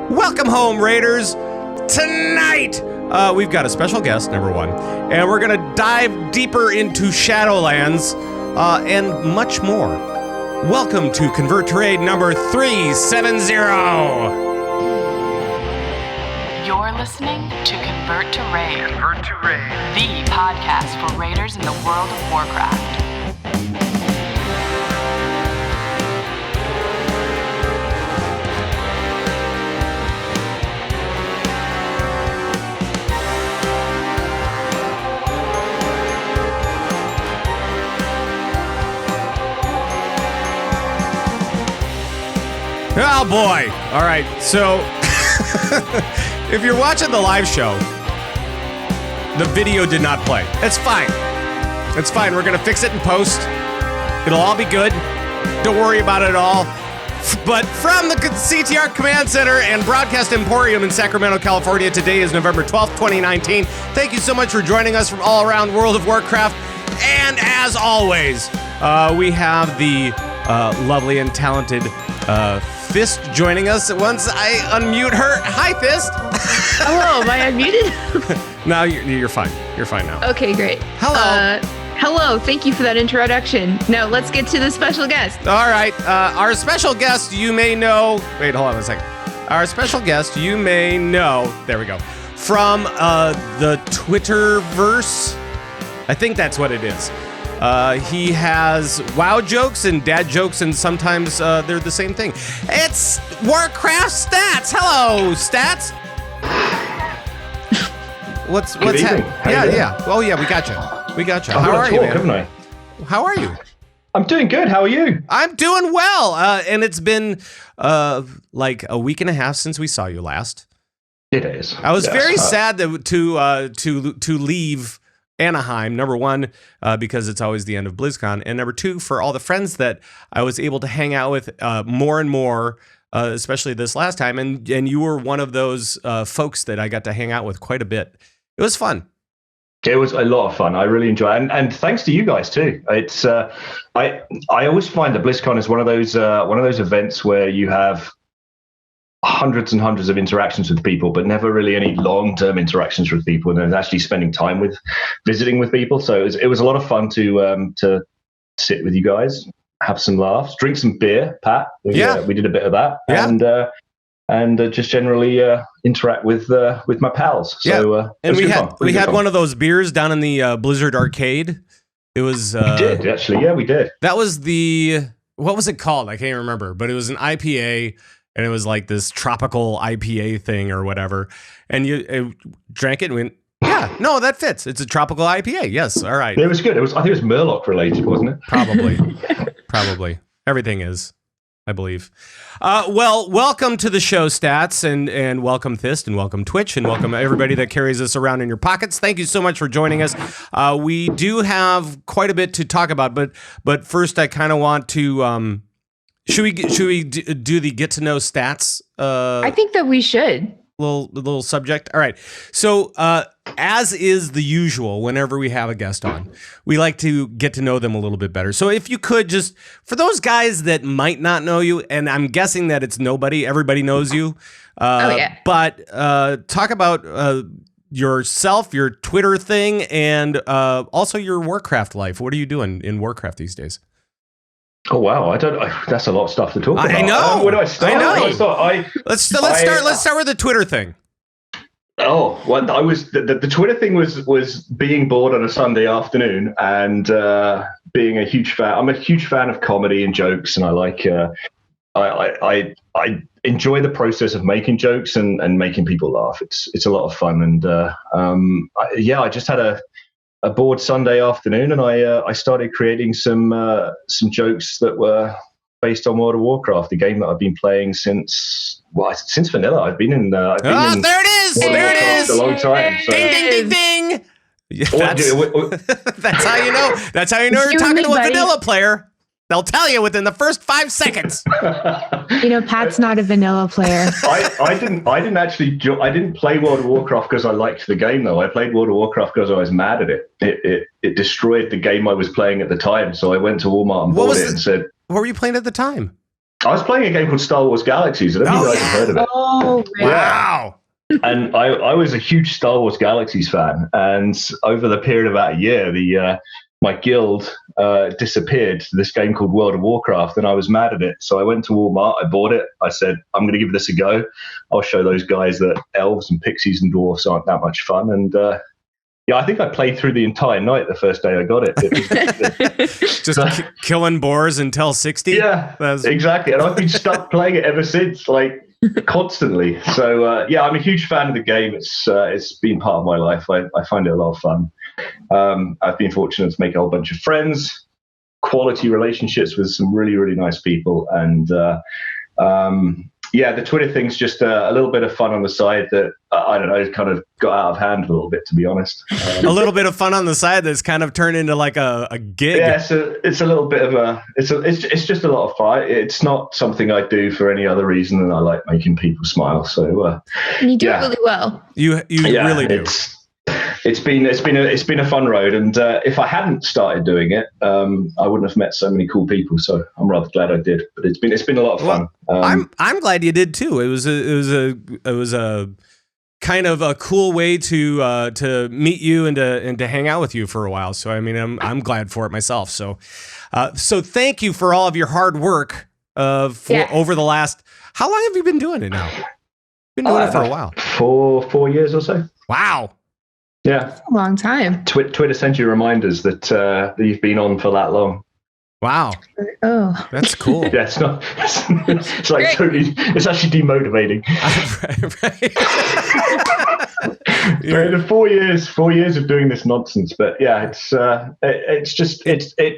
Welcome home, Raiders. Tonight, we've got a special guest, number one, and we're going to dive deeper into Shadowlands and much more. Welcome to Convert to Raid number 370. You're listening to Convert to Raid. Convert to Raid. The podcast for raiders in the world of Warcraft. Oh boy. All right. So if you're watching the live show, the video did not play. It's fine. It's fine. We're going to fix it in post. It'll all be good. Don't worry about it at all. But from the CTR Command Center and Broadcast Emporium in Sacramento, California, today is November 12th, 2019. Thank you so much for joining us from all around World of Warcraft. And as always, we have the lovely and talented Thyst joining us. Once I unmute her. Hi, Thyst. Hello, am I unmuted? No, you're fine. You're fine now. Okay, great. Hello. Hello, thank you for that introduction. Now, let's get to the special guest. All right. Our special guest, you may know... Wait, hold on a second. Our special guest, you may know... There we go. From the Twitterverse. I think that's what it is. He has WoW jokes and dad jokes, and sometimes they're the same thing. It's Warcraftstats. Hello, Stats. What's happening? Yeah. Oh yeah, we got you. We got you. How are you, man? Haven't I? How are you? I'm doing good. How are you? I'm doing well. And it's been like a week and a half since we saw you last. It is. I was very sad to leave Anaheim, number one, because it's always the end of BlizzCon, and number two, for all the friends that I was able to hang out with more and more, especially this last time, and you were one of those folks that I got to hang out with quite a bit. It was fun. It was a lot of fun. I really enjoyed it, and thanks to you guys too. It's I always find that BlizzCon is one of those events where you have hundreds and hundreds of interactions with people, but never really any long-term interactions with people, and actually spending time visiting with people. So it was a lot of fun to sit with you guys, have some laughs, drink some beer. Pat, we did a bit of that, and just generally interact with my pals. So and we had one of those beers down in the Blizzard Arcade. It was we did actually, yeah, we did. That was what was it called? I can't remember, but it was an IPA. And it was like this tropical IPA thing or whatever. And you drank it and went, yeah, no, that fits. It's a tropical IPA. Yes. All right. It was good. I think it was Murloc related, wasn't it? Probably. Everything is, I believe. Well, welcome to the show, Stats, and welcome Thyst, and welcome Twitch, and welcome everybody that carries us around in your pockets. Thank you so much for joining us. We do have quite a bit to talk about, but first I kind of want to... Should we do the get to know Stats? I think that we should. Little subject. All right. So as is the usual, whenever we have a guest on, we like to get to know them a little bit better. So if you could just, for those guys that might not know you, and I'm guessing that it's nobody, everybody knows you. But talk about yourself, your Twitter thing, and also your Warcraft life. What are you doing in Warcraft these days? Oh wow! That's a lot of stuff to talk about. I know. Where do I start? I know. Let's start with the Twitter thing. Oh, well, the Twitter thing was being bored on a Sunday afternoon and being a huge fan. I'm a huge fan of comedy and jokes, and I like I enjoy the process of making jokes and making people laugh. It's a lot of fun, and I just had a bored Sunday afternoon, and I started creating some jokes that were based on World of Warcraft, the game that I've been playing since vanilla. I've been in. There it is! There it is! A long time. So. Ding ding ding ding! That's how you know. That's how you know you're talking to a vanilla player. They'll tell you within the first 5 seconds. Pat's not a vanilla player. I didn't play World of Warcraft because I liked the game, though. I played World of Warcraft because I was mad at it. It destroyed the game I was playing at the time. So I went to Walmart and bought it and said, what were you playing at the time? I was playing a game called Star Wars Galaxies. I don't know if you guys have heard of it. Oh, really? Wow. And I was a huge Star Wars Galaxies fan. And over the period of about a year, my guild disappeared to this game called World of Warcraft, and I was mad at it. So I went to Walmart, I bought it. I said, I'm going to give this a go. I'll show those guys that elves and pixies and dwarfs aren't that much fun. And yeah, I think I played through the entire night the first day I got it. Just killing boars until 60? Yeah, exactly. And I've been stuck playing it ever since, like constantly. So yeah, I'm a huge fan of the game. It's been part of my life. I find it a lot of fun. I've been fortunate to make a whole bunch of friends, quality relationships with some really, really nice people. And yeah, the Twitter thing's just a little bit of fun on the side that, I don't know, kind of got out of hand a little bit, to be honest. A little bit of fun on the side that's kind of turned into like a gig. Yeah, so it's a little bit of it's just a lot of fun. It's not something I do for any other reason than I like making people smile. So and you do it really well. You really do. It's been a fun road, and if I hadn't started doing it, I wouldn't have met so many cool people. So I'm rather glad I did. But it's been a lot of fun. I'm glad you did too. It was a kind of a cool way to meet you and to hang out with you for a while. So I mean, I'm glad for it myself. So thank you for all of your hard work over the last. How long have you been doing it now? Been doing it for a while. 4 years or so. Wow. Yeah, that's a long time. Twitter sends you reminders that you've been on for that long. Wow. Oh, that's cool. Yeah, it's not. It's like totally. It's actually demotivating. Right. The 4 years of doing this nonsense, but yeah, it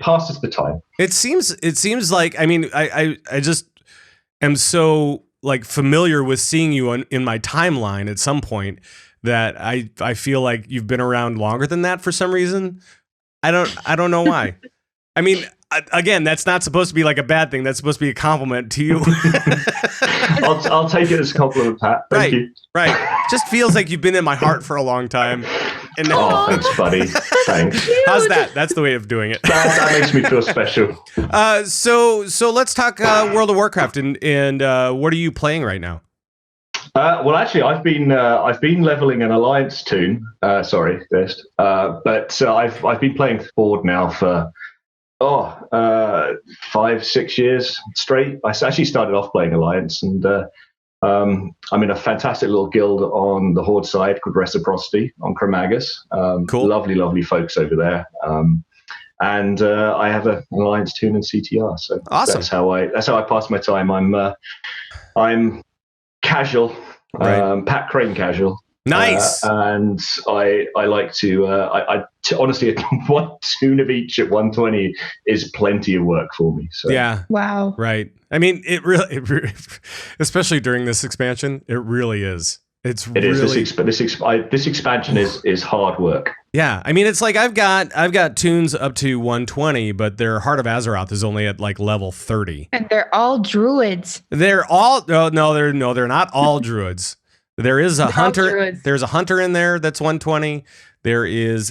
passes the time. It seems like, I mean, I just am so like familiar with seeing you in my timeline at some point that I feel like you've been around longer than that for some reason. I don't know why. I mean, again, that's not supposed to be like a bad thing. That's supposed to be a compliment to you. I'll take it as a compliment, Pat. Thank you. Right. Just feels like you've been in my heart for a long time. And now, thanks, buddy. Thanks. How's that? That's the way of doing it. That makes me feel special. So let's talk World of Warcraft and what are you playing right now? Well, actually, I've been leveling an Alliance toon. Sorry, Thyst. But I've been playing Ford now for 5-6 years straight. I actually started off playing Alliance, and I'm in a fantastic little guild on the Horde side called Reciprocity on Chromagus. Cool, lovely folks over there. And I have an Alliance toon and CTR. So awesome. That's how I pass my time. I'm casual, right. Pat Crane casual. Nice. And I like to, honestly, one toon of each at 120 is plenty of work for me. So. Yeah. Wow. Right. I mean, it really, especially during this expansion, it really is. This expansion is hard work. Yeah, I mean, it's like I've got toons up to 120, but their Heart of Azeroth is only at like level 30, and they're all druids. They're all they're not all druids. There is a hunter. There's a hunter in there that's 120. There is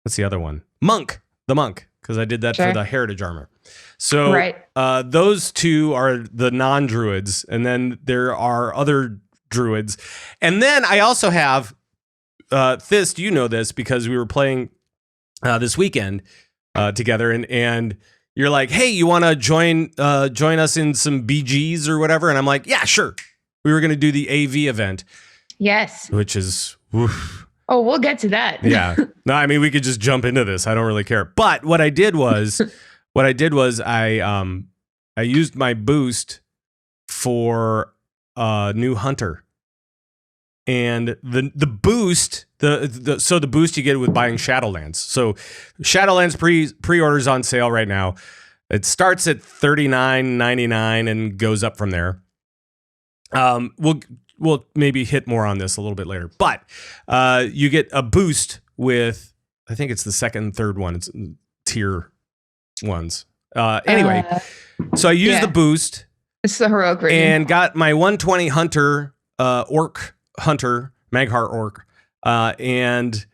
what's the other one? The monk, because I did that for the heritage armor. So right. Those two are the non-druids, and then there are other druids. And then I also have Thyst, you know this because we were playing this weekend together, and you're like, hey, you want to join us in some BGs or whatever? And I'm like, yeah, sure. We were going to do the AV event. Yes. Which is... Oof. Oh, we'll get to that. Yeah. No, I mean, we could just jump into this. I don't really care. But what I did was I used my boost for a new hunter. And the boost, the boost you get with buying Shadowlands. So Shadowlands pre-orders on sale right now. It starts at $39.99 and goes up from there. We'll maybe hit more on this a little bit later, but you get a boost with, I think it's the second and third one. It's tier ones. Anyway, so I used the boost. It's the heroic version. And got my 120 hunter, orc hunter, Magheart orc, and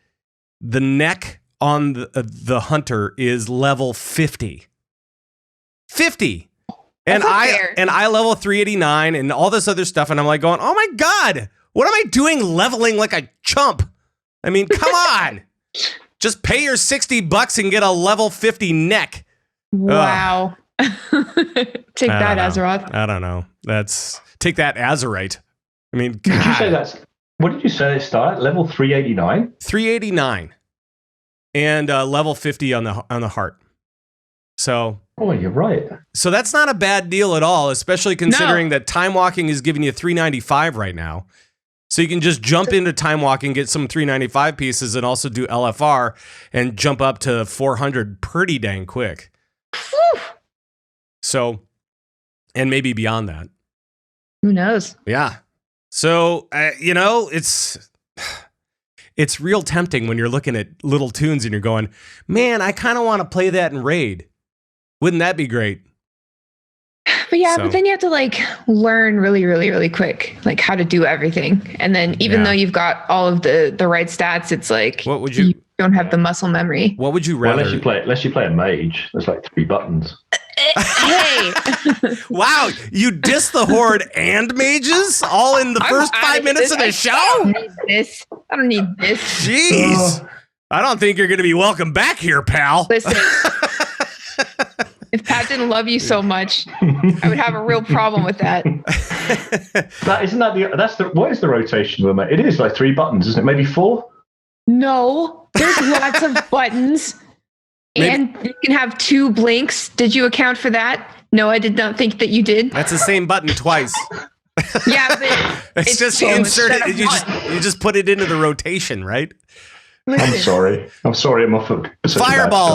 the neck on the hunter is level 50. 50. And That's not fair. I level 389 and all this other stuff, and I'm like going, oh my God, what am I doing leveling like a chump? I mean, come on. Just pay your $60 and get a level 50 neck. Wow. Take that, Azeroth. I don't know. Take that, Azerite. I mean, God. Did you say that's... What did you say it started? Level 389? 389. And level 50 on the heart. So... Oh, you're right. So that's not a bad deal at all, especially considering that time walking is giving you 395 right now. So you can just jump into time walking, get some 395 pieces, and also do LFR and jump up to 400 pretty dang quick. Whew. So, and maybe beyond that. Who knows? Yeah. So, it's real tempting when you're looking at little tunes and you're going, man, I kind of want to play that in Raid. Wouldn't that be great? But but then you have to like learn really, really, really quick, like how to do everything. And then even though you've got all of the right stats, it's like what would you don't have the muscle memory. What would you rather? Unless you play a mage, there's like 3 buttons. Hey. Wow, you diss the horde and mages all in the first 5 minutes of the show? I don't need this. Jeez. I don't think you're going to be welcome back here, pal. Listen. If Pat didn't love you so much, I would have a real problem with that. What is the rotation of a mage? It is like 3 buttons, isn't it? Maybe 4? No, there's lots of buttons. And you can have 2 blinks. Did you account for that? No, I did not think that you did. That's the same button twice. Yeah, but it's just so inserted. You just put it into the rotation, right? Listen. I'm sorry. I'm off.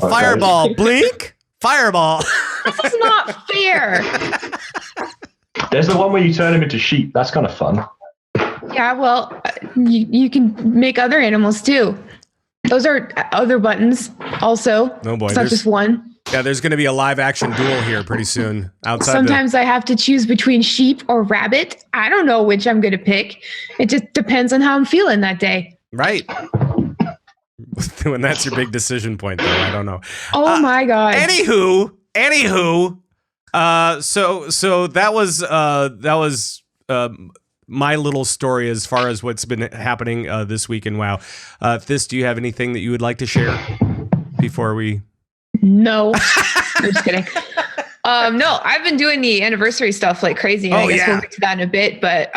Fireball, blink, fireball. This is not fair. There's the one where you turn them into sheep. That's kind of fun. Yeah, well, you can make other animals too. Those are other buttons also. No boy, it's not just one. Yeah, there's going to be a live action duel here pretty soon. Sometimes I have to choose between sheep or rabbit. I don't know which I'm going to pick. It just depends on how I'm feeling that day. Right. When that's your big decision point, though, I don't know. Oh my God. Anywho. So that was my little story as far as what's been happening this week in WoW. Thyst, do you have anything that you would like to share before we? No, I'm just kidding. No, I've been doing the anniversary stuff like crazy. I guess we'll get to that in a bit. But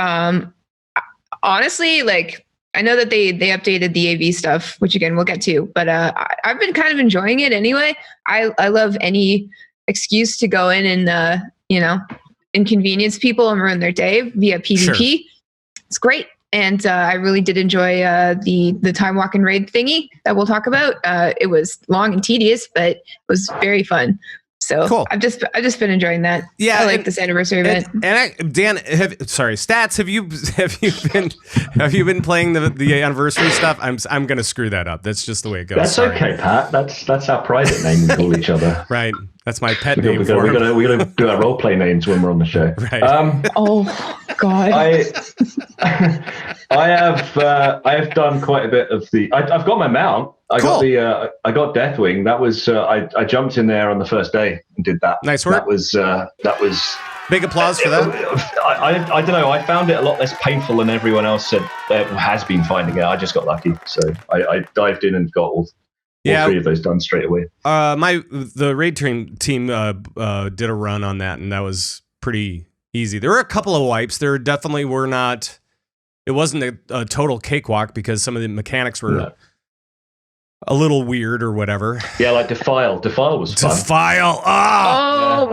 honestly, like I know that they updated the AV stuff, which again we'll get to. But I've been kind of enjoying it anyway. I love any excuse to go in and inconvenience people and ruin their day via PvP. Sure. It's great. And I really did enjoy the time walk and raid thingy that we'll talk about. It was long and tedious, but it was very fun. So cool. I've just been enjoying that. Yeah, I like this anniversary event. Dan, Stats. Have you been playing the anniversary stuff? I'm gonna screw that up. That's just the way it goes. That's okay, Pat. That's our private name we call each other. Right. That's my pet name. We gotta do our role play names when we're on the show. Right. Oh God. I have done quite a bit of the. I've got my mount. I got Deathwing. That was I jumped in there on the first day and did that. Nice work. That was big applause for that. I don't know. I found it a lot less painful than everyone else said has been finding it. I just got lucky, so I dived in and got all 3 of those done straight away. The raid team did a run on that, and that was pretty easy. There were a couple of wipes. There definitely were not. It wasn't a total cakewalk because some of the mechanics were a little weird or whatever. Yeah, like Defile. Defile was fun. Defile.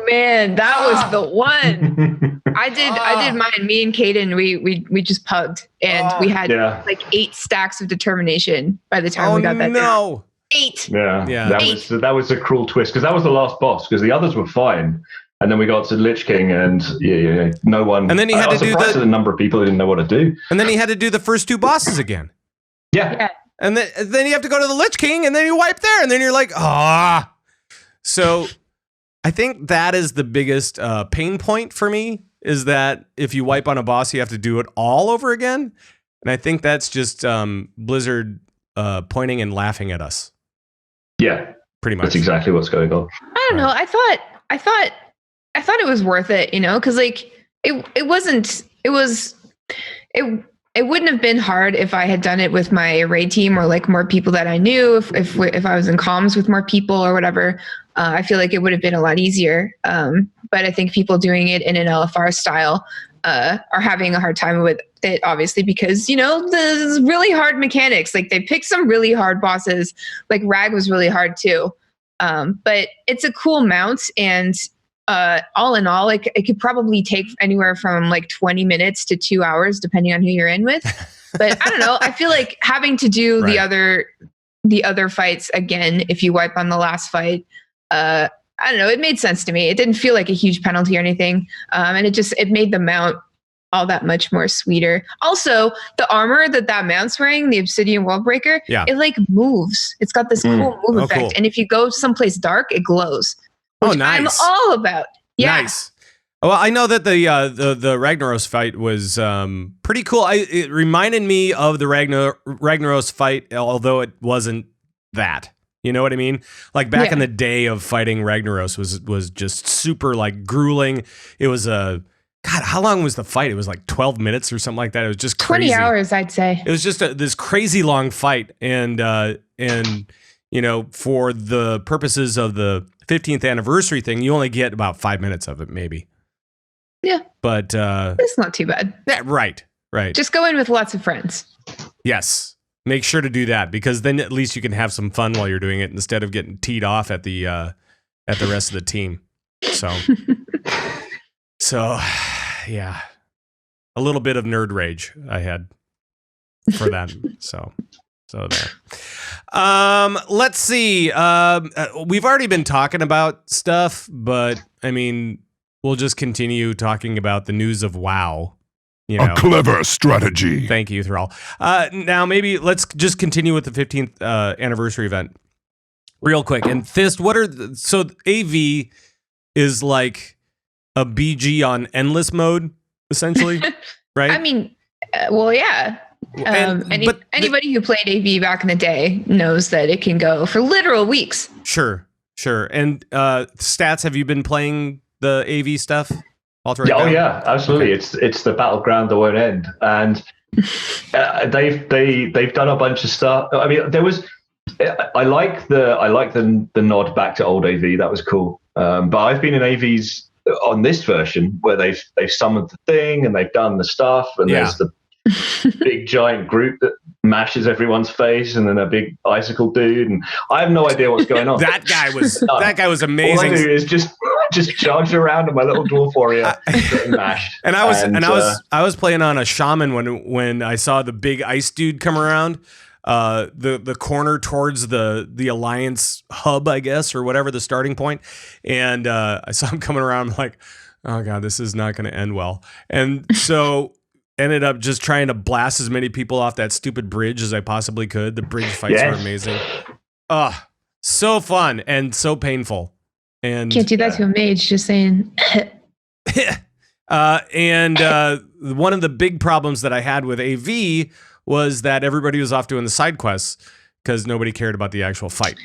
Man, that was the one. I did mine. Me and Caden, we just pugged, and we had like 8 stacks of determination by the time we got that down. 8. Yeah. That was a cruel twist because that was the last boss because the others were fine. And then we got to Lich King, and no one. And then he had to do the number of people who didn't know what to do. And then he had to do the first 2 bosses again. Yeah. And then you have to go to the Lich King, and then you wipe there, and then you're like, ah. So I think that is the biggest pain point for me, is that if you wipe on a boss, you have to do it all over again. And I think that's just Blizzard pointing and laughing at us. Yeah. Pretty much. That's exactly what's going on. I don't know. I thought I thought it was worth it, because like it wouldn't have been hard if I had done it with my raid team or like more people that I knew. If I was in comms with more people or whatever, I feel like it would have been a lot easier. But I think people doing it in an LFR style are having a hard time with it, obviously, because the really hard mechanics. Like they picked some really hard bosses. Like Rag was really hard too. But it's a cool mount, and all in all, like it could probably take anywhere from like 20 minutes to 2 hours, depending on who you're in with. But I don't know. I feel like having to do the other fights again, if you wipe on the last fight, I don't know. It made sense to me. It didn't feel like a huge penalty or anything. And it made the mount all that much more sweeter. Also, the armor that mount's wearing, the Obsidian Worldbreaker, it like moves. It's got this cool move effect. Cool. And if you go someplace dark, it glows. Which nice. I'm all about. Yeah. Nice. Well, I know that the Ragnaros fight was pretty cool. It reminded me of the Ragnaros fight, although it wasn't that. You know what I mean? Like back in the day of fighting Ragnaros was just super like grueling. It was God, how long was the fight? It was like 12 minutes or something like that. It was just crazy. 20 hours, I'd say. It was just this crazy long fight. And for the purposes of the 15th anniversary thing, you only get about 5 minutes of it, maybe. Yeah. But it's not too bad. Yeah, right. Just go in with lots of friends. Yes. Make sure to do that, because then at least you can have some fun while you're doing it instead of getting teed off at the rest of the team. So yeah, a little bit of nerd rage I had for that. So there. Let's see. We've already been talking about stuff, but I mean, we'll just continue talking about the news of WoW. A clever strategy. Thank you, Thrall. Now, maybe let's just continue with the 15th anniversary event real quick. And Thyst, so AV is like a BG on endless mode, essentially, right? I mean, well, yeah. Anybody who played AV back in the day knows that it can go for literal weeks. Sure. And Stats, have you been playing the AV stuff? Yeah, absolutely. Okay. It's the battleground that won't end, and they've done a bunch of stuff. I mean, there was. I like the nod back to old AV. That was cool. But I've been in AVs on this version where they've summoned the thing and they've done the stuff, and there's the big giant group that mashes everyone's face, and then a big icicle dude, and I have no idea what's going on. That guy was amazing. All I do is just charge around in my little dwarf warrior getting mashed. And I was playing on a shaman when I saw the big ice dude come around the corner towards the Alliance hub, I guess, or whatever the starting point, and I saw him coming around. I'm like, oh god, this is not going to end well. And so ended up just trying to blast as many people off that stupid bridge as I possibly could. The bridge fights were amazing. So fun and so painful. And can't do that to a mage, just saying. And one of the big problems that I had with AV was that everybody was off doing the side quests because nobody cared about the actual fight.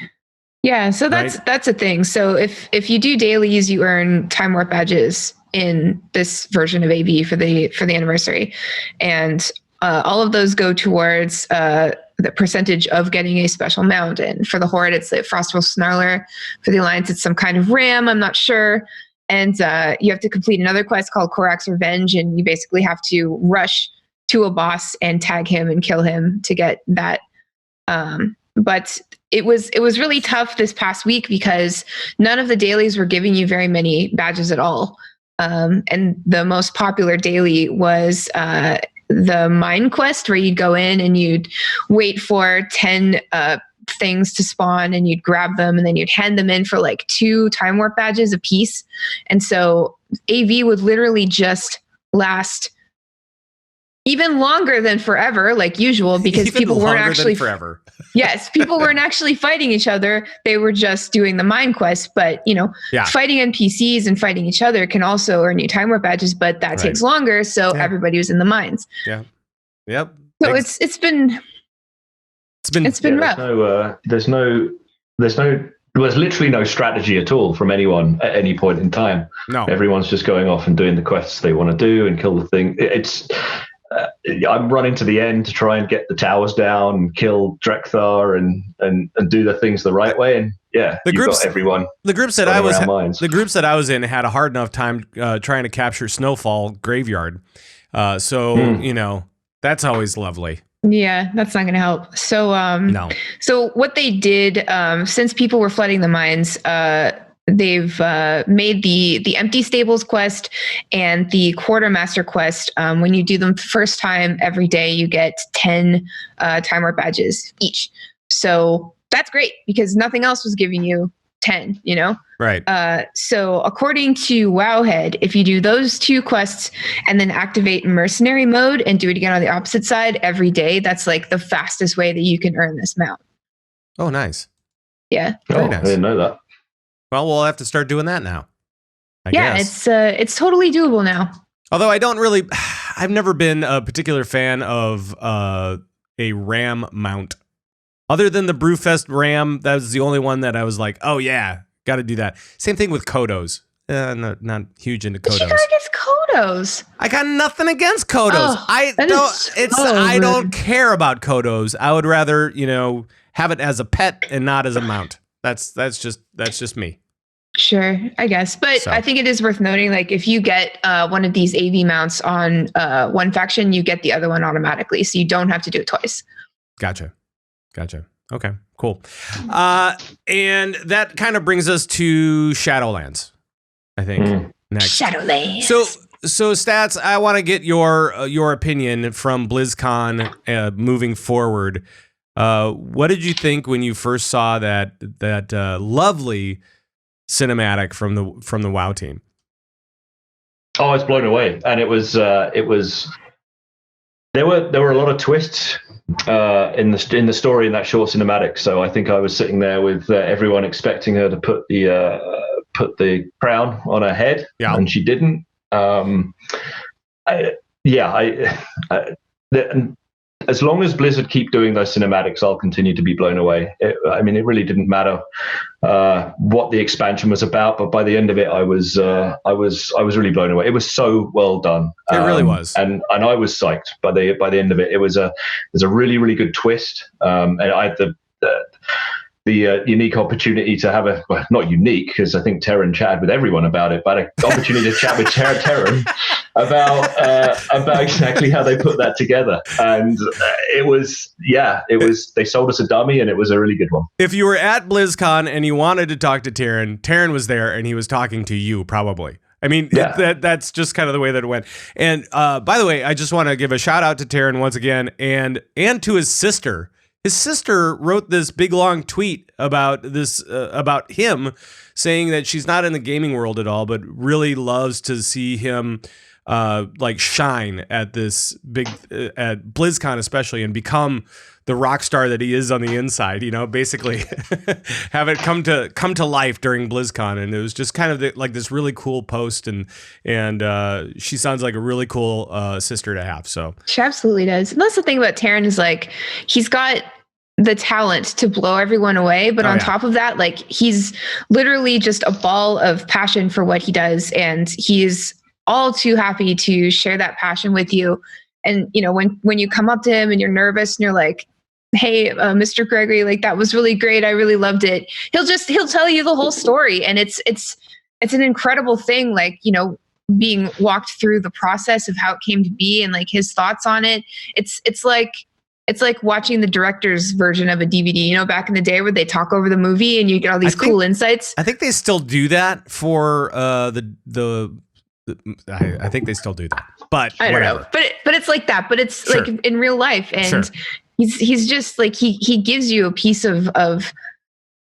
Yeah, so that's a thing. So if you do dailies, you earn time warp badges in this version of AV for the anniversary, and all of those go towards the percentage of getting a special mount. And for the Horde, it's the Frostwolf Snarler. For the Alliance, it's some kind of ram, I'm not sure. And you have to complete another quest called Korak's Revenge, and you basically have to rush to a boss and tag him and kill him to get that. But it was really tough this past week because none of the dailies were giving you very many badges at all. And the most popular daily was the mine quest, where you'd go in and you'd wait for 10 things to spawn, and you'd grab them, and then you'd hand them in for like 2 time warp badges a piece. And so AV would literally just last even longer than forever, like usual, because people weren't actually forever. Yes, people weren't actually fighting each other. They were just doing the mine quest. But fighting NPCs and fighting each other can also earn you time warp badges, but that takes longer. So everybody was in the mines. Yeah. Yep. So it's been rough. There's no was literally no strategy at all from anyone at any point in time. No, everyone's just going off and doing the quests they want to do and kill the thing. I'm running to the end to try and get the towers down and kill Drekthar and do the things the right way. And yeah, the groups that I was in had a hard enough time trying to capture Snowfall Graveyard. That's always lovely. Yeah, that's not going to help. So, no. So what they did, since people were flooding the mines, they've made the Empty Stables quest and the Quartermaster quest. When you do them the first time every day, you get 10 Time Warp badges each. So that's great because nothing else was giving you 10, Right. So according to Wowhead, if you do those 2 quests and then activate mercenary mode and do it again on the opposite side every day, that's like the fastest way that you can earn this mount. Oh, nice. Yeah. Nice. I didn't know that. Well, we'll have to start doing that now. I guess. It's totally doable now. Although I've never been a particular fan of a ram mount. Other than the Brewfest ram, that was the only one that I was like, oh yeah, got to do that. Same thing with Kodos. Not huge into Kodos. You got against Kodos. I got nothing against Kodos. I don't care about Kodos. I would rather, have it as a pet and not as a mount. That's just me. Sure, I guess. But I think it is worth noting, like, if you get one of these AV mounts on one faction, you get the other one automatically. So you don't have to do it twice. Gotcha. Okay, cool. And that kind of brings us to Shadowlands, I think. Next. Shadowlands. So Stats, I want to get your opinion from BlizzCon moving forward. What did you think when you first saw that lovely cinematic from the WoW team? Oh, I was blown away, and it was there were a lot of twists in the story in that short cinematic. So I think I was sitting there with everyone expecting her to put the crown on her head, and she didn't. As long as Blizzard keep doing those cinematics, I'll continue to be blown away. It really didn't matter what the expansion was about, but by the end of it, I was really blown away. It was so well done. It really was, and I was psyched by the end of it. It was a really, really good twist, and I had the unique opportunity to have not unique, because I think Terran chatted with everyone about it, but an opportunity to chat with Terran about exactly how they put that together. And they sold us a dummy, and it was a really good one. If you were at BlizzCon and you wanted to talk to Terran was there, and he was talking to you probably. I mean, that's just kind of the way that it went. And by the way, I just want to give a shout out to Terran once again, and to his sister. His sister wrote this big long tweet about this, about him, saying that she's not in the gaming world at all, but really loves to see him shine at this big at BlizzCon especially, and become the rock star that he is on the inside. Basically have it come to life during BlizzCon. And it was just kind of like this really cool post, and she sounds like a really cool sister to have. So she absolutely does. And that's the thing about Terran, is like, he's got the talent to blow everyone away, but on top of that, like, he's literally just a ball of passion for what he does, and he's all too happy to share that passion with you. And when you come up to him and you're nervous and you're like, hey, Mr. Gregory, like, that was really great, I really loved it, he'll tell you the whole story. And it's an incredible thing, like, being walked through the process of how it came to be, and like his thoughts on it. It's like watching the director's version of a DVD, back in the day where they talk over the movie and you get all these cool insights. I think they still do that for I think they still do that, but I don't know. But it's like that, but it's like in real life. And he's just like, he gives you a piece of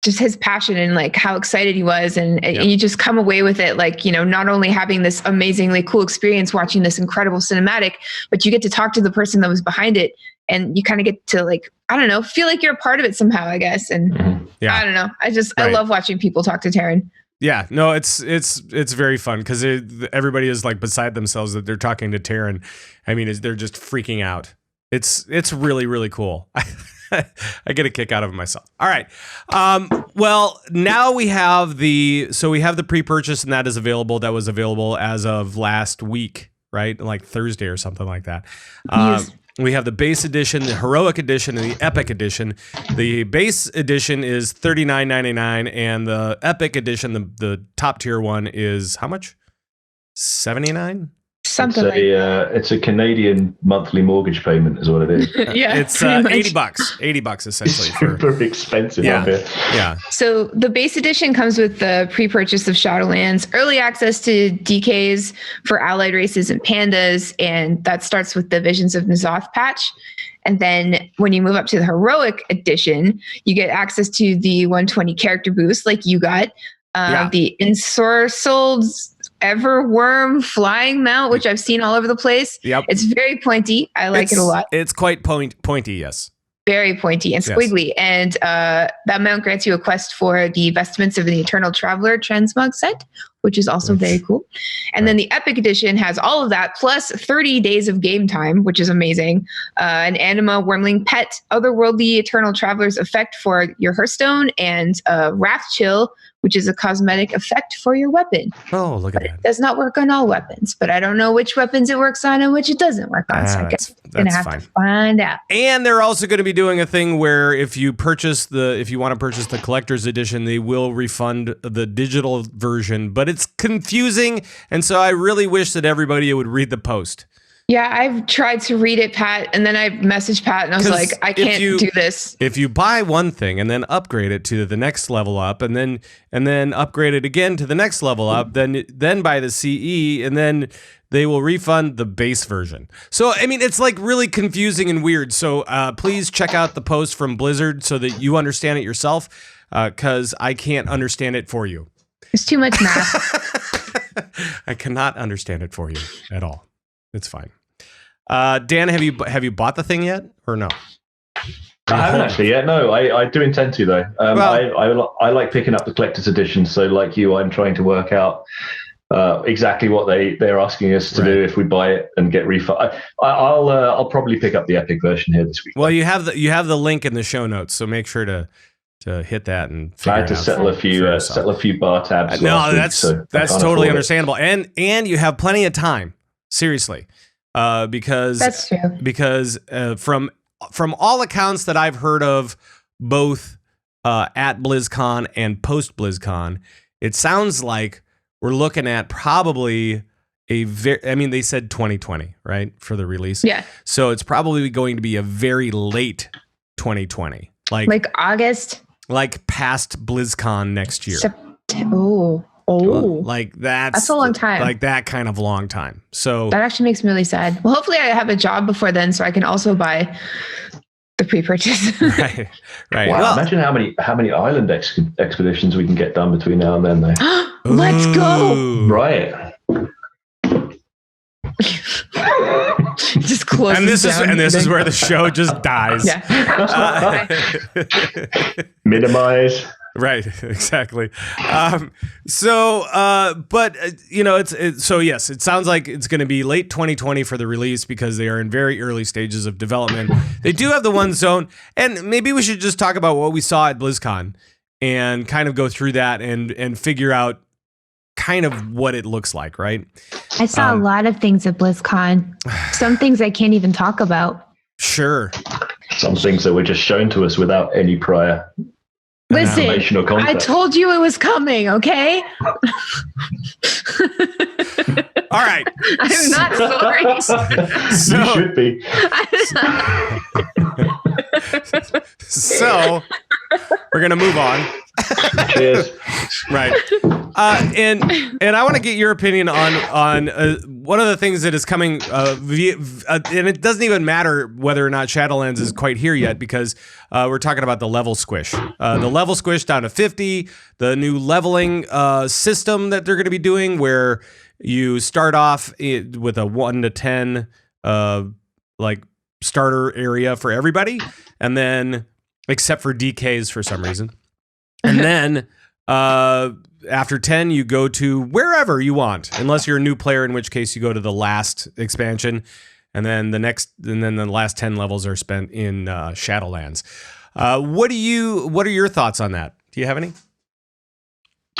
just his passion and like how excited he was. And you just come away with it, like, not only having this amazingly cool experience watching this incredible cinematic, but you get to talk to the person that was behind it. And you kind of get to, like, I don't know, feel like you're a part of it somehow, I guess. And I don't know. I love watching people talk to Terran. Yeah, no, it's very fun, because everybody is like beside themselves that they're talking to Terran. I mean, they're just freaking out. It's really, really cool. I get a kick out of it myself. All right. Well, now we have the pre-purchase, and that is available. That was available as of last week, right? Like Thursday or something like that. Yes. We have the base edition, the heroic edition, and the epic edition. The base edition is $39.99, and the epic edition, the top tier one, is how much? $79? Something it's a Canadian monthly mortgage payment, is what it is. Yeah, it's $80. $80 essentially. Super expensive. Yeah. So the base edition comes with the pre-purchase of Shadowlands, early access to DKs for allied races and pandas, and that starts with the Visions of N'Zoth patch. And then when you move up to the heroic edition, you get access to the 120 character boost, like you got, the ensorcelled Everworm flying mount, which I've seen all over the place. Yep. It's very pointy. I like it a lot. It's quite pointy, yes. Very pointy and squiggly. Yes. And that mount grants you a quest for the Vestments of the Eternal Traveler transmog set, which is also very cool. And then the Epic Edition has all of that, plus 30 days of game time, which is amazing. An Anima Wormling Pet, Otherworldly Eternal Traveler's effect for your Hearthstone, and Wrath Chill, which is a cosmetic effect for your weapon. Oh, look at that. It does not work on all weapons, but I don't know which weapons it works on and which it doesn't work on. So I guess I'm going to have to find out. And they're also going to be doing a thing where if you want to purchase the collector's edition, they will refund the digital version, but it's confusing. And so I really wish that everybody would read the post. Yeah, I've tried to read it, Pat, and then I messaged Pat and I was like, I can't do this. If you buy one thing and then upgrade it to the next level up, and then upgrade it again to the next level up, then buy the CE, and then they will refund the base version. So, I mean, it's like really confusing and weird. So please check out the post from Blizzard so that you understand it yourself, because I can't understand it for you. It's too much math. I cannot understand it for you at all. It's fine. Dan, have you bought the thing yet or no? I haven't actually yet. No, I do intend to though. I like picking up the collector's edition. So like you, I'm trying to work out exactly what they're asking us to do if we buy it and get refund. I'll probably pick up the epic version here this week. Well, you have the link in the show notes, so make sure to hit that and figure I had to settle a few bar tabs. No, that's totally understandable, and you have plenty of time. Seriously, because that's true. Because from all accounts that I've heard of, both at BlizzCon and post BlizzCon, it sounds like we're looking at probably they said 2020, right, for the release. Yeah. So it's probably going to be a very late 2020, like August, like past BlizzCon next year. Like that's a long time. Like that kind of long time. So that actually makes me really sad. Well, hopefully I have a job before then so I can also buy the pre-purchase. Right. Wow, well, imagine how many island expeditions we can get done between now and then though. Let's go. Right. Just close. And this is where the show just dies. Yeah. Minimize. Right, exactly. But so yes, it sounds like it's going to be late 2020 for the release because they are in very early stages of development. They do have the one zone, and maybe we should just talk about what we saw at BlizzCon and kind of go through that and figure out kind of what it looks like, right? I saw a lot of things at BlizzCon. Some things I can't even talk about. Sure. Some things that were just shown to us without any prior. Listen, I told you it was coming, okay? All right. I'm not sorry. You should be. So, we're going to move on. Cheers. Right. And I want to get your opinion on one of the things that is coming, and it doesn't even matter whether or not Shadowlands is quite here yet because we're talking about the level squish. The level squish down to 50, the new leveling system that they're going to be doing where you start off with a 1 to 10 starter area for everybody, and then except for DKs for some reason. And then after 10, you go to wherever you want, unless you're a new player, in which case you go to the last expansion. and then the last 10 levels are spent in Shadowlands. What are your thoughts on that? Do you have any?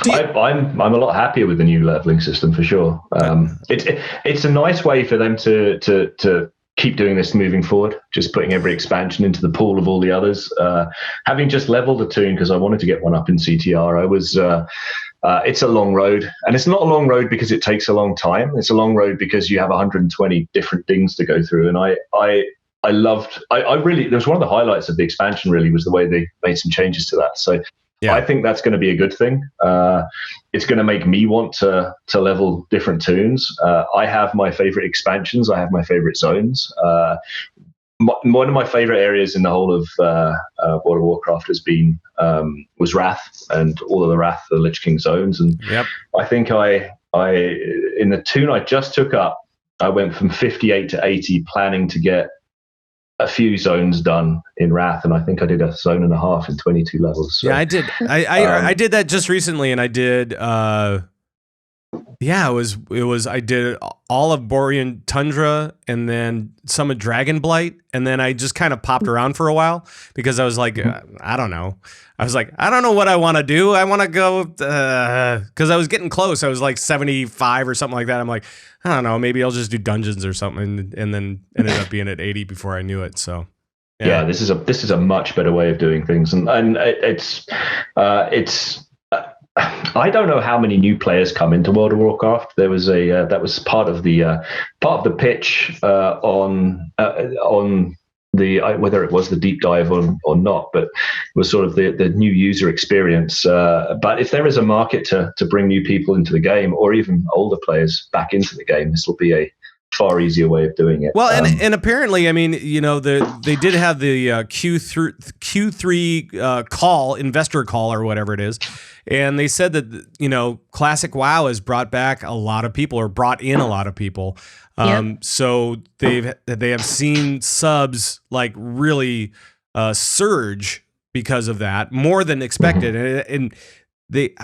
I'm a lot happier with the new leveling system for sure. It's a nice way for them to keep doing this moving forward, just putting every expansion into the pool of all the others. Having just leveled a toon because I wanted to get one up in CTR, it's a long road, and it's not a long road because it takes a long time. It's a long road because you have 120 different things to go through, and I really, there was one of the highlights of the expansion really was the way they made some changes to that. So yeah. I think that's going to be a good thing. It's going to make me want to level different toons. I have my favorite expansions. I have my favorite zones. One of my favorite areas in the whole of World of Warcraft was Wrath and all of the Lich King zones. And I think I in the toon I just took up, I went from 58 to 80, planning to get a few zones done in Wrath, and I think I did a zone and a half in 22 levels. So, yeah, I did. I did that just recently, and I did. It was. I did all of Borean Tundra, and then some of Dragonblight, and then I just kind of popped around for a while because I was like, I don't know. I was like, I don't know what I want to do. I want to go because I was getting close. I was like 75 or something like that. I'm like, I don't know. Maybe I'll just do dungeons or something, and then ended up being at 80 before I knew it. So, yeah, this is a much better way of doing things, and it's. I don't know how many new players come into World of Warcraft. There was that was part of the pitch on the whether it was the deep dive or not, but it was sort of the new user experience. But if there is a market to bring new people into the game, or even older players back into the game, this will be a far easier way of doing it. Well, and apparently, I mean, they did have the Q3 call, investor call, or whatever it is, and they said that Classic WoW has brought back a lot of people, or brought in a lot of people. So they have seen subs like really surge because of that, more than expected, and did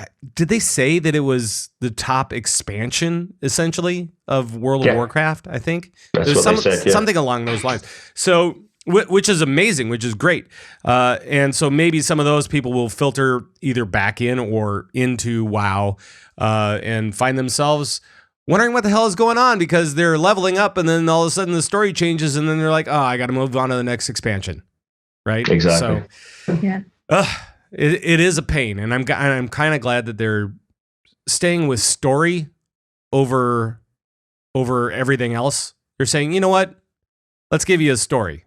they say that it was the top expansion essentially of World of Warcraft? I think that's what they said, something along those lines. So, which is amazing, which is great. And so maybe some of those people will filter either back in or into WoW and find themselves wondering what the hell is going on because they're leveling up and then all of a sudden the story changes and then they're like, oh, I got to move on to the next expansion. Right? Exactly. So, yeah. It is a pain, and I'm kind of glad that they're staying with story over everything else. They're saying, you know what? Let's give you a story.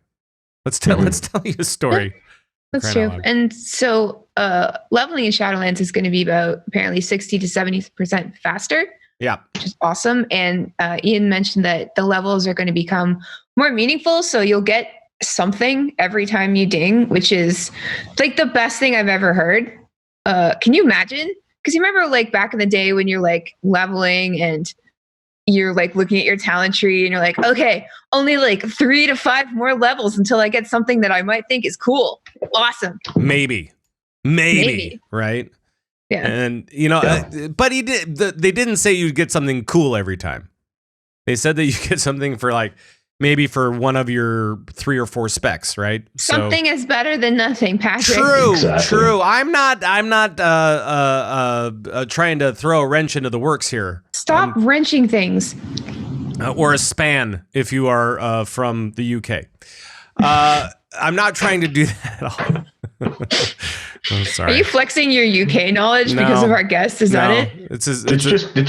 Let's tell you a story. That's true. And so leveling in Shadowlands is going to be about apparently 60 to 70% faster. Yeah, which is awesome. And Ian mentioned that the levels are going to become more meaningful, so you'll get something every time you ding, which is like the best thing I've ever heard. Can you imagine? Because you remember like back in the day when you're like leveling and you're like looking at your talent tree and you're like, okay, only like 3 to 5 more levels until I get something that I might think is cool. Awesome. Maybe. Right? Yeah. And but they didn't say you'd get something cool every time. They said that you get something for like maybe for one of your 3 or 4 specs, right? Something is better than nothing, Patrick. True. I'm not trying to throw a wrench into the works here. Stop wrenching things. Or a span if you are from the UK. I'm not trying to do that at all. I'm sorry. Are you flexing your UK knowledge because of our guest? Is that it?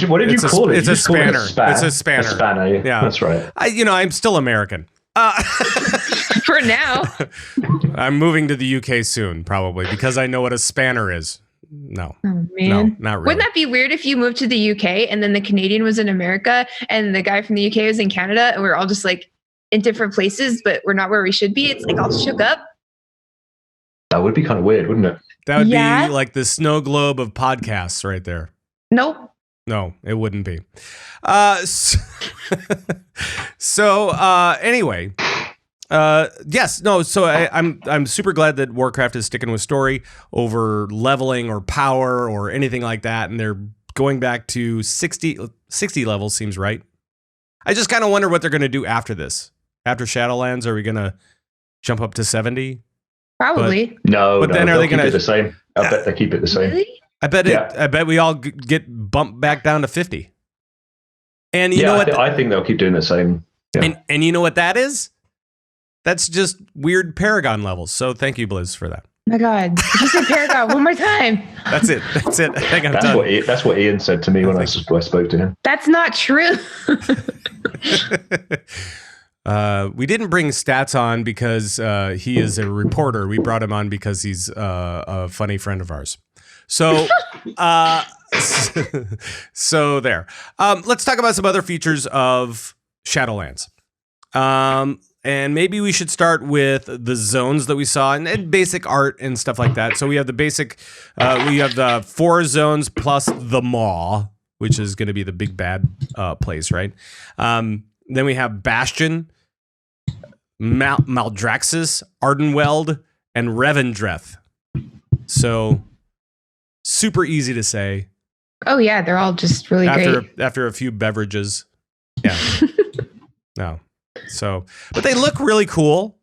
What did you call it? It's a spanner. It's a spanner. A spanner. Yeah, that's right. I'm still American. For now. I'm moving to the UK soon, probably, because I know what a spanner is. No. Oh, man. No, not really. Wouldn't that be weird if you moved to the UK and then the Canadian was in America and the guy from the UK was in Canada and we're all just like in different places, but we're not where we should be? It's like all shook up. That would be kind of weird, wouldn't it? That would be like the snow globe of podcasts right there. Nope. No, it wouldn't be. Anyway, yes, no. So I'm super glad that Warcraft is sticking with story over leveling or power or anything like that, and they're going back to 60 levels. Seems right. I just kind of wonder what they're going to do after this. after Shadowlands? Are we gonna jump up to 70? Probably. But then are they going to keep it the same? I bet they keep it the same. Really? I bet we all get bumped back down to 50. And you know what? I think they'll keep doing the same. Yeah. And you know what that is? That's just weird Paragon levels. So thank you, Blizz, for that. Oh my God. Just say Paragon one more time. That's it. I think I'm done. That's what Ian said to me when I spoke to him. That's not true. We didn't bring Stats on because he is a reporter. We brought him on because he's a funny friend of ours. So, so there. Let's talk about some other features of Shadowlands. And maybe we should start with the zones that we saw and basic art and stuff like that. So we have the basic, we have the 4 zones plus the Maw, which is going to be the big bad place, right? Then we have Bastion, Maldraxxus, Ardenweld, and Revendreth. So super easy to say. Oh yeah, they're all just really great. After a few beverages. Yeah. No. So, but they look really cool.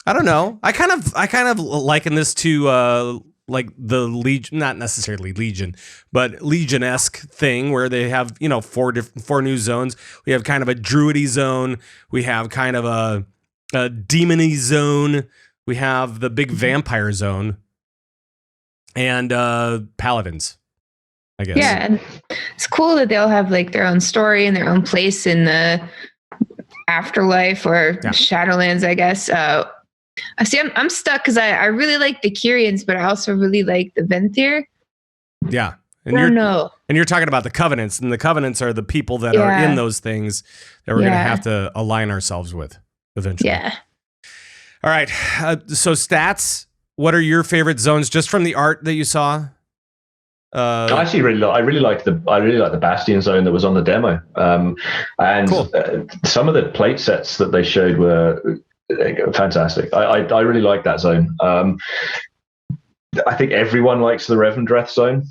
I don't know. I kind of liken this to like the Legion, not necessarily Legion, but Legion-esque thing where they have, 4 new zones. We have kind of a druidy zone. We have kind of a demony zone. We have the big vampire zone. And paladins, I guess. Yeah, and it's cool that they'll have like their own story and their own place in the afterlife or Shadowlands, I guess. I'm stuck because I really like the Kyrians, but I also really like the Venthyr. Yeah. And you're talking about the Covenants, and the Covenants are the people that are in those things that we're going to have to align ourselves with eventually. Yeah. All right. So Stats, what are your favorite zones just from the art that you saw? I actually really like the Bastion zone that was on the demo, and cool. Some of the plate sets that they showed were fantastic. I really like that zone. I think everyone likes the Revendreth zone,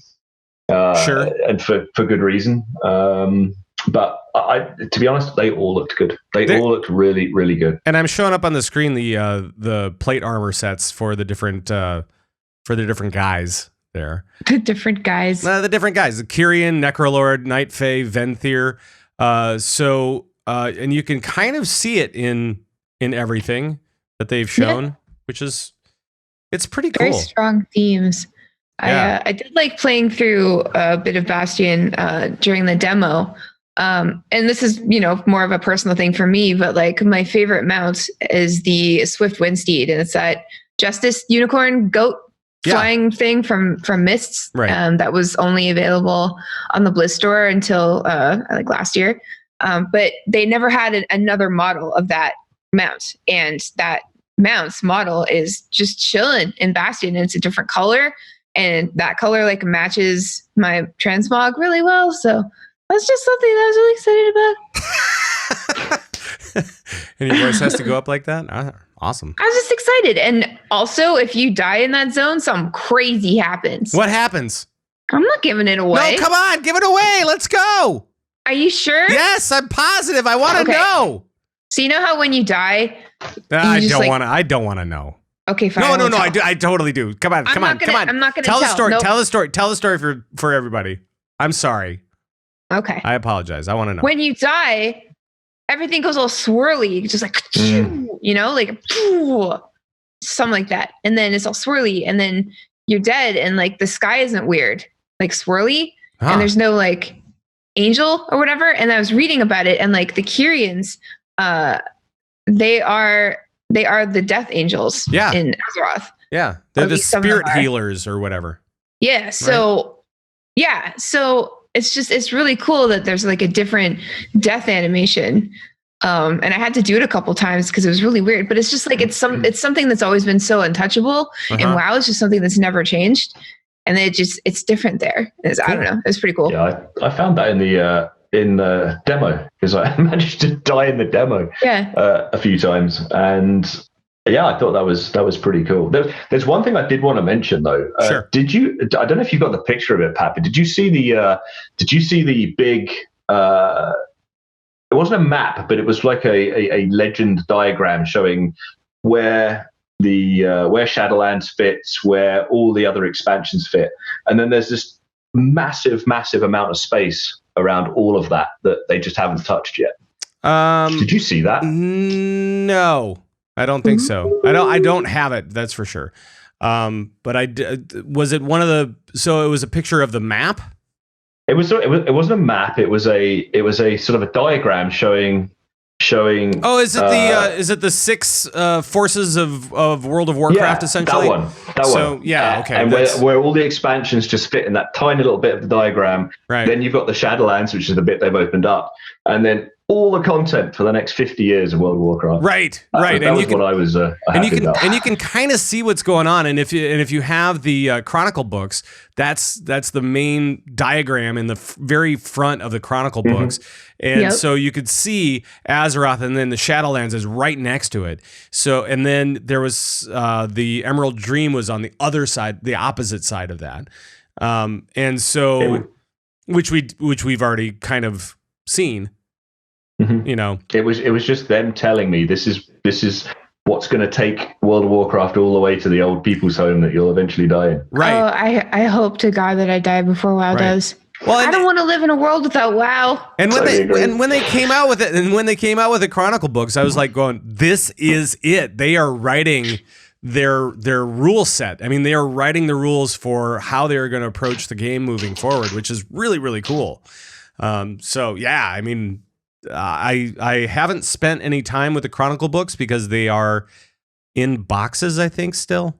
sure, and for good reason. But to be honest, they all looked good. They all looked really, really good. And I'm showing up on the screen the plate armor sets for the different guys. There. The different guys. The Kyrian, Necrolord, Night Fae, Venthyr. And you can kind of see it in everything that they've shown, which is, it's pretty cool. Very strong themes. Yeah. I did like playing through a bit of Bastion during the demo. And this is, more of a personal thing for me, but like my favorite mount is the Swift Windsteed, and it's that Justice Unicorn Goat flying thing from Mists, right. That was only available on the Blizz store until like last year. But they never had another model of that mount, and that mount's model is just chilling in Bastion, and it's a different color, and that color like matches my transmog really well. So that's just something that I was really excited about. And your voice has to go up like that? Awesome. I was just excited. And also, if you die in that zone, something crazy happens. What happens? I'm not giving it away. No, come on, give it away. Let's go. Are you sure? Yes, I'm positive. I want to know. So you know how when you die, I don't want to know. Okay, fine. No. I totally do. Come on. I'm not gonna tell the story. Nope. Tell the story for everybody. I'm sorry. Okay. I apologize. I want to know. When you die, everything goes all swirly, just like, like something like that. And then it's all swirly, and then you're dead, and like the sky isn't weird, like swirly, and there's no like angel or whatever. And I was reading about it, and like the Kyrians, they are the death angels in Azeroth. Yeah. They're the spirit healers or whatever. Yeah. So it's really cool that there's like a different death animation. And I had to do it a couple times because it was really weird, but it's just like, it's something that's always been so untouchable. And WoW is just something that's never changed. And it's different there. Cool. I don't know. It's pretty cool. Yeah. I found that in the demo, because I managed to die in the demo a few times. And yeah, I thought that was pretty cool. There's one thing I did want to mention though. Sure. I don't know if you got the picture of it, Pat, but did you see the big, it wasn't a map, but it was like a legend diagram showing where where Shadowlands fits, where all the other expansions fit, and then there's this massive amount of space around all of that they just haven't touched yet. Did you see that? No, I don't think so. I don't have it. That's for sure. But was it one of the? So it was a picture of the map. It wasn't a map. It was a sort of a diagram showing. Oh, is it the 6 forces of World of Warcraft essentially? That one. Yeah, okay. And where all the expansions just fit in that tiny little bit of the diagram. Right. Then you've got the Shadowlands, which is the bit they've opened up, and then all the content for the next 50 years of World of Warcraft. Right. That was what I was. And you can kind of see what's going on. And if you have the Chronicle books, that's the main diagram in the very front of the Chronicle books. And so you could see Azeroth, and then the Shadowlands is right next to it. So, and then there was the Emerald Dream was on the other side, the opposite side of that. And so, which we've already kind of seen. You know, it was just them telling me this is what's going to take World of Warcraft all the way to the old people's home that you'll eventually die in. Right. Oh, I hope to God that I die before WoW does. Well, I don't want to live in a world without WoW. And when they came out with it, and when they came out with the Chronicle books, I was like going, this is it. They are writing their rule set. I mean, they are writing the rules for how they are going to approach the game moving forward, which is really, really cool. So yeah, I mean, I haven't spent any time with the Chronicle books because they are in boxes, I think, still.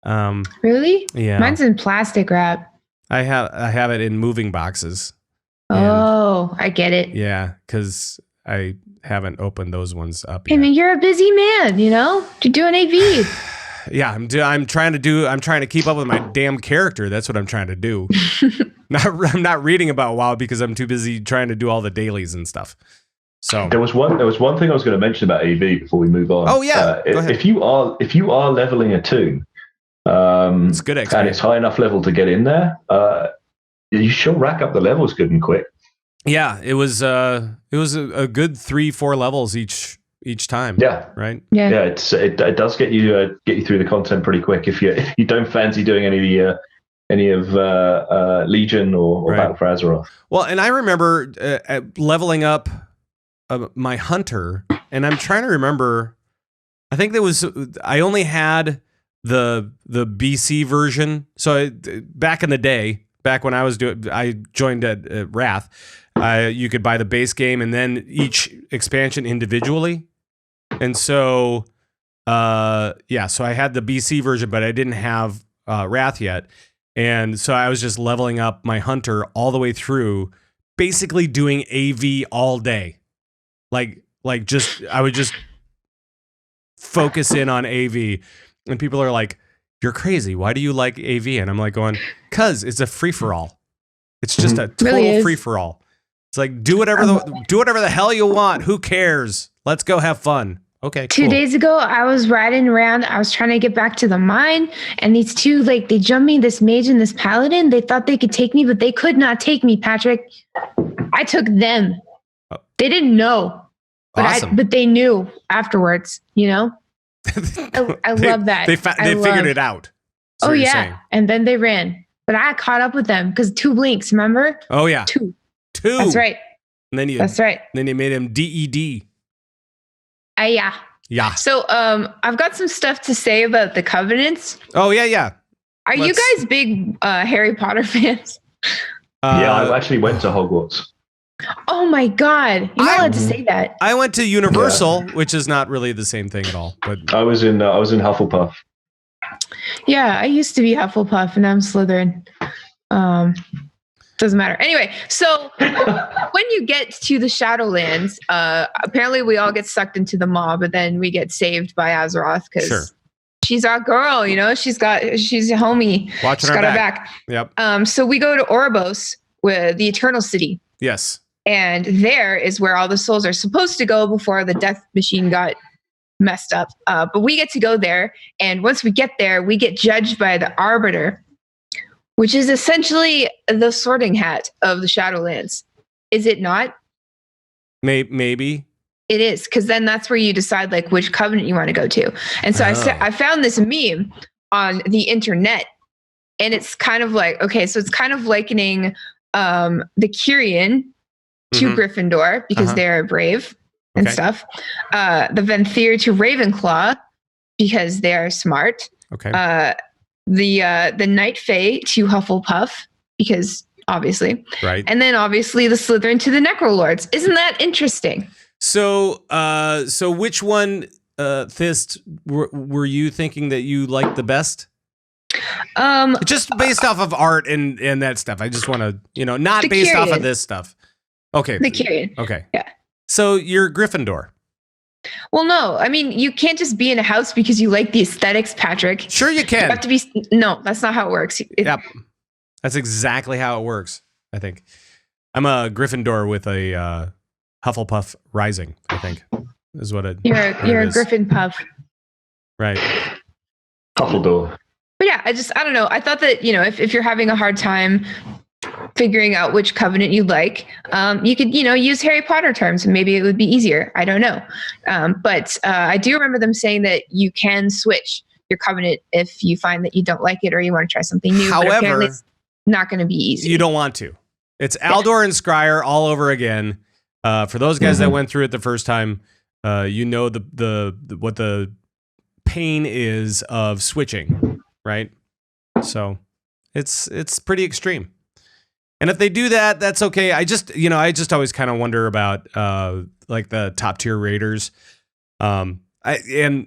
Really? Yeah. Mine's in plastic wrap. I have it in moving boxes. Oh, I get it. Yeah, because I haven't opened those ones up yet. I mean, you're a busy man, you know? You're doing AV. Yeah, I'm trying to keep up with my damn character. That's what I'm trying to do. I'm not reading about WoW because I'm too busy trying to do all the dailies and stuff. So there was one thing I was going to mention about AV before we move on. Oh yeah, go ahead. If you are leveling a toon, it's good XP. And it's high enough level to get in there, you should rack up the levels good and quick. Yeah, it was a good 3-4 levels each time. Yeah. Right. Yeah. It does get you through the content pretty quick if you don't fancy doing any of Legion or Battle for Azeroth. Well, and I remember leveling up my hunter, and I'm trying to remember. I think I only had the BC version. So back in the day, back when I joined at Wrath, you could buy the base game and then each expansion individually. And so, so I had the BC version, but I didn't have Wrath yet. And so I was just leveling up my hunter all the way through, basically doing AV all day. I would just focus in on AV. And people are like, "You're crazy. Why do you like AV?" And I'm like going, "'Cause it's a free-for-all. It's just a total free-for-all. It's like, do whatever the hell you want. Who cares? Let's go have fun." Okay. 2 days ago, I was riding around. I was trying to get back to the mine, and these two, they jumped me, this mage and this paladin. They thought they could take me, but they could not take me, Patrick. I took them. Oh. They didn't know, but they knew afterwards. You know, I love that. They figured it out. Oh yeah, saying. And then they ran, but I caught up with them because 2 blinks. Remember? Oh yeah, two. That's right. And then that's right. Then you made him DED. Yeah. Yeah. So I've got some stuff to say about the Covenants. Oh, yeah. Are you guys big Harry Potter fans? Yeah, I actually went to Hogwarts. Oh my God. You're not allowed to say that. I went to Universal, which is not really the same thing at all. But I was in Hufflepuff. Yeah, I used to be Hufflepuff and I'm Slytherin. Doesn't matter. Anyway, so when you get to the Shadowlands, apparently we all get sucked into the maw, but then we get saved by Azeroth because she's our girl, you know. She's a homie. Watching she's her got our back. Yep. So we go to Oribos, with the Eternal City. Yes. And there is where all the souls are supposed to go before the death machine got messed up. But we get to go there, and once we get there, we get judged by the Arbiter, which is essentially the Sorting Hat of the Shadowlands. Is it not? Maybe. It is, because then that's where you decide like which covenant you want to go to. And so I found this meme on the internet, and it's kind of like, okay, so it's kind of likening the Kyrian to Gryffindor because they're brave and stuff. The Venthyr to Ravenclaw because they are smart. Okay. The Night Fae to Hufflepuff because obviously. Right. And then obviously the Slytherin to the Necrolords. Isn't that interesting? So which one, Thyst, were you thinking that you liked the best? Just based off of art and that stuff. I just want to, not based off of this stuff. Okay. The Kyrian. Okay. Yeah. So you're Gryffindor. Well, no. I mean, you can't just be in a house because you like the aesthetics, Patrick. Sure you can. You have to be. No, that's not how it works. Yep. That's exactly how it works, I think. I'm a Gryffindor with a Hufflepuff rising, I think, is what it You're a Griffin Puff. Right. Huffledore. But yeah, I don't know. I thought that, if you're having a hard time figuring out which covenant you like, you could, use Harry Potter terms and maybe it would be easier. I don't know. But I do remember them saying that you can switch your covenant if you find that you don't like it or you want to try something new. However, but apparently it's not going to be easy. You don't want to. It's Aldor and Scryer all over again. For those guys that went through it the first time, the what the pain is of switching, right? So it's pretty extreme. And if they do that, that's okay. I just always kind of wonder about like the top tier raiders, and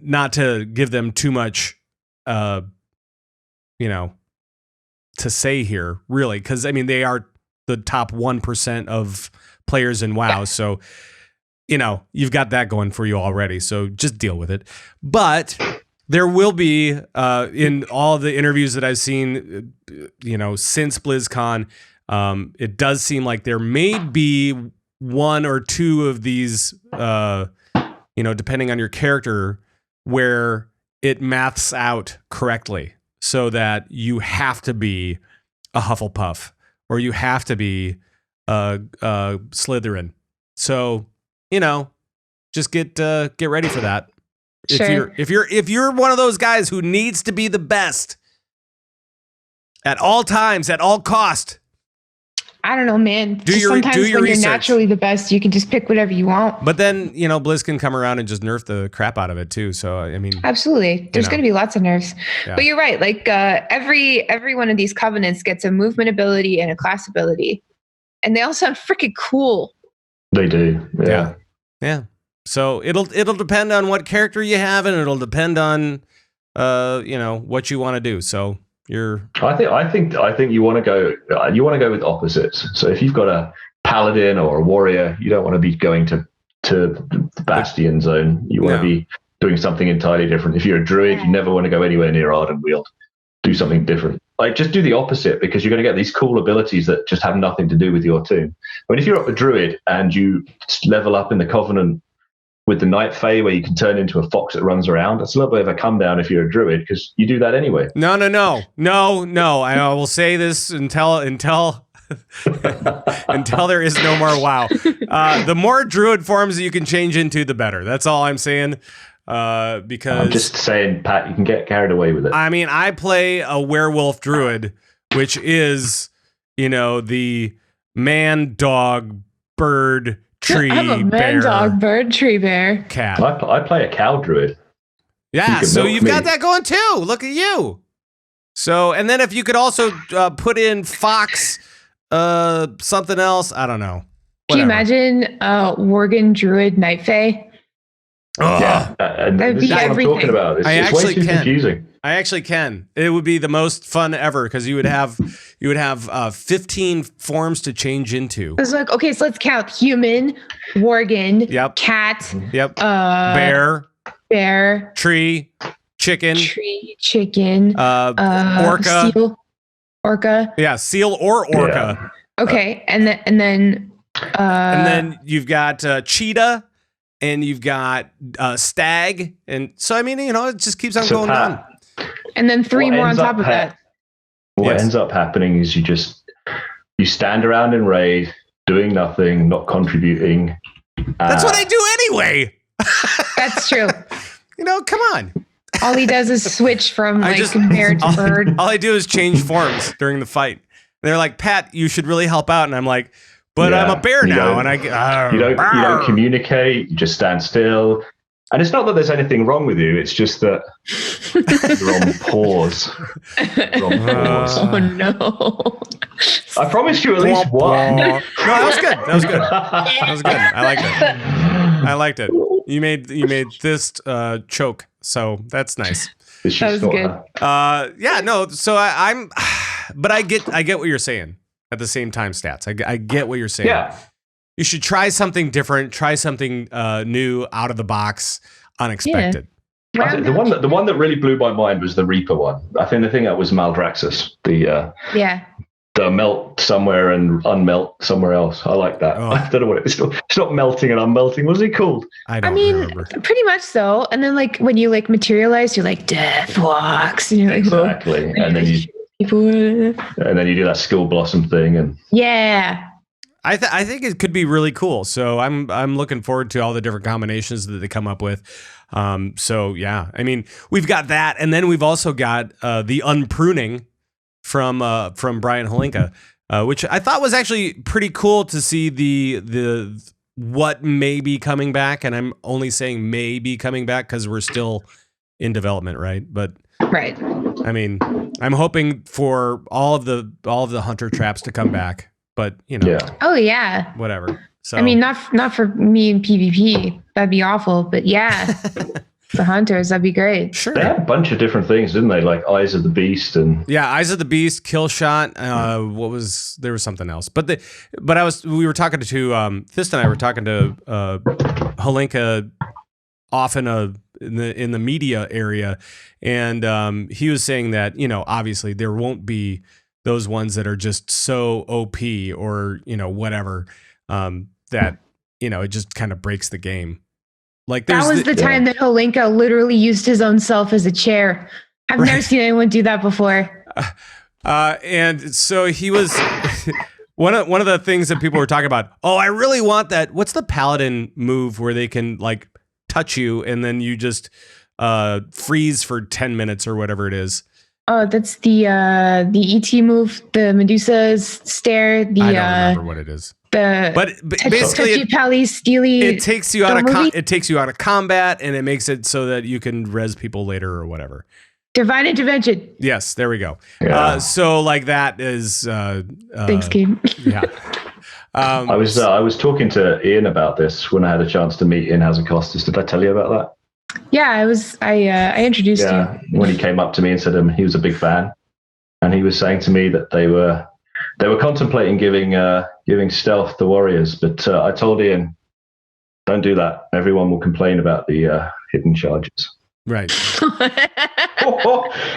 not to give them too much, to say here, really, because I mean they are the top 1% of players in WoW, so you've got that going for you already. So just deal with it. But there will be in all the interviews that I've seen, since BlizzCon. It does seem like there may be one or two of these, depending on your character, where it maths out correctly so that you have to be a Hufflepuff or you have to be a Slytherin. So, just get ready for that. Sure. If you're one of those guys who needs to be the best at all times, at all cost. I don't know, man. Sometimes when research. You're naturally the best, you can just pick whatever you want. But then, Blizz can come around and just nerf the crap out of it too. So, I mean, absolutely. There's going to be lots of nerfs. Yeah. But you're right. Like every one of these covenants gets a movement ability and a class ability. And they all sound freaking cool. They do. Yeah. So it'll depend on what character you have, and it'll depend on what you want to do. So I think you want to go with opposites. So if you've got a paladin or a warrior, you don't want to be going to the bastion zone. You want to be doing something entirely different. If you're a druid, you never want to go anywhere near Ardenweald. Do something different. Like just do the opposite, because you're going to get these cool abilities that just have nothing to do with your toon. I mean, if you're a druid and you level up in the Covenant with the Night Fae, where you can turn into a fox that runs around, that's a little bit of a come down if you're a druid, because you do that anyway. No. I will say this until until there is no more WoW. The more druid forms that you can change into, the better. That's all I'm saying. Because I'm just saying, Pat, you can get carried away with it. I mean, I play a werewolf druid, which is, the man, dog, bird, tree, I'm a man, bear, dog, bird, tree, bear, cat. I play a cow druid. Yeah, so you've got that going too. Look at you. So, and then if you could also put in fox, something else, I don't know. Whatever. Can you imagine Worgen druid Night Fae? Yeah, that'd this be is what everything. I'm talking about. It's way too confusing. I actually can. It would be the most fun ever, because you would have 15 forms to change into. It's like, okay, so let's count: human, worgen, cat, bear, tree, chicken, orca, seal, orca. Yeah, seal or orca. Yeah. Okay, and then you've got cheetah. And you've got stag, and so I mean, it just keeps on going on. And then 3 more on top of that. What ends up happening is you stand around in raid, doing nothing, not contributing, That's what I do anyway. That's true. Come on. All he does is switch from bear to bird. All I do is change forms during the fight. They're like, Pat, you should really help out. And I'm like, but I'm a bear now. And you don't communicate. You just stand still. And it's not that there's anything wrong with you. It's just that you're on pause. Oh, no. I promised you at least one. No, that was good. That was good. I liked it. You made Thyst choke. So that's nice. That was good. Yeah, no. So but I get what you're saying at the same time, Stats. I get what you're saying. Yeah. You should try something different, try something new, out of the box, unexpected. Yeah. The one that really blew my mind was the Reaper one. I think that was Maldraxxus. The melt somewhere and unmelt somewhere else. I like that. Oh. I don't know what it is. It's not melting and unmelting. What was it called? I mean, remember. Pretty much so. And then when you materialize, you're like, death walks. And you're like, exactly. And then you do that Skull Blossom thing. And yeah. I think it could be really cool. So I'm looking forward to all the different combinations that they come up with. So yeah, I mean, we've got that, and then we've also got the unpruning from Brian Holinka, which I thought was actually pretty cool to see the what may be coming back, and I'm only saying may be coming back because we're still in development, right? But right. I mean, I'm hoping for all of the hunter traps to come back. But yeah. Oh yeah. Whatever. So I mean, not for me in PvP. That'd be awful. But yeah, for hunters, that'd be great. Sure. They had a bunch of different things, didn't they? Like Eyes of the Beast and Eyes of the Beast, Kill Shot. There was something else. But we were talking to Thyst and I were talking to Holinka off in the media area, and he was saying that obviously there won't be those ones that are just so OP or, whatever, that, it just kind of breaks the game. Like that was the time that Holinka literally used his own self as a chair. I've never seen anyone do that before. And so he was one of the things that people were talking about. Oh, I really want that. What's the paladin move where they can touch you and then you just freeze for 10 minutes or whatever it is? Oh, that's the ET move, the Medusa's stare. I don't remember what it is. But basically, it takes you out of combat, and it makes it so that you can res people later or whatever. Divine intervention. Yes, there we go. Yeah. So that is. Thanks, Gabe. Yeah. I was talking to Ian about this when I had a chance to meet Ian Hazacostas. Did I tell you about that? Yeah, I introduced you when he came up to me and said he was a big fan, and he was saying to me that they were contemplating giving stealth to warriors, but I told Ian, don't do that. Everyone will complain about the hidden charges. Right.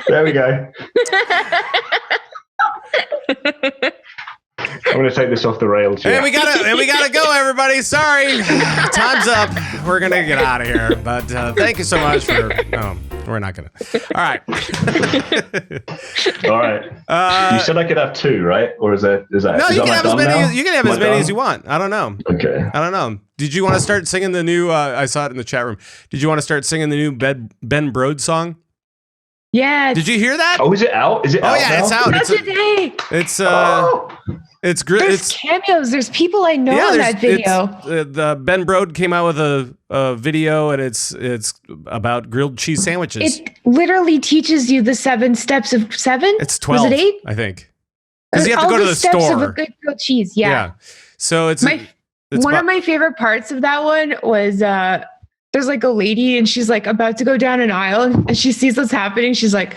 There we go. I'm going to take this off the rails. And we gotta go, everybody. Sorry, time's up. We're gonna get out of here. But thank you so much for. We're not gonna. All right. All right. You said I could have two, right? Or is that? No, you can have as many. You can have as many as you want. I don't know. Okay. I don't know. Did you want to start singing the new? I saw it in the chat room. Did you want to start singing the new Ben Brode song? Yeah. Did you hear that? Oh, is it out? Is it out? Oh yeah, now? it's out. It's great. There's cameos. There's people I know in that video. The Ben Brode came out with a video, and it's about grilled cheese sandwiches. It literally teaches you the 7 steps of 7. It's 12. Was it 8? I think. Because you have to go to the steps store. Of a good grilled cheese. Yeah. So it's one of my favorite parts of that one was there's a lady and she's about to go down an aisle and she sees what's happening. She's like,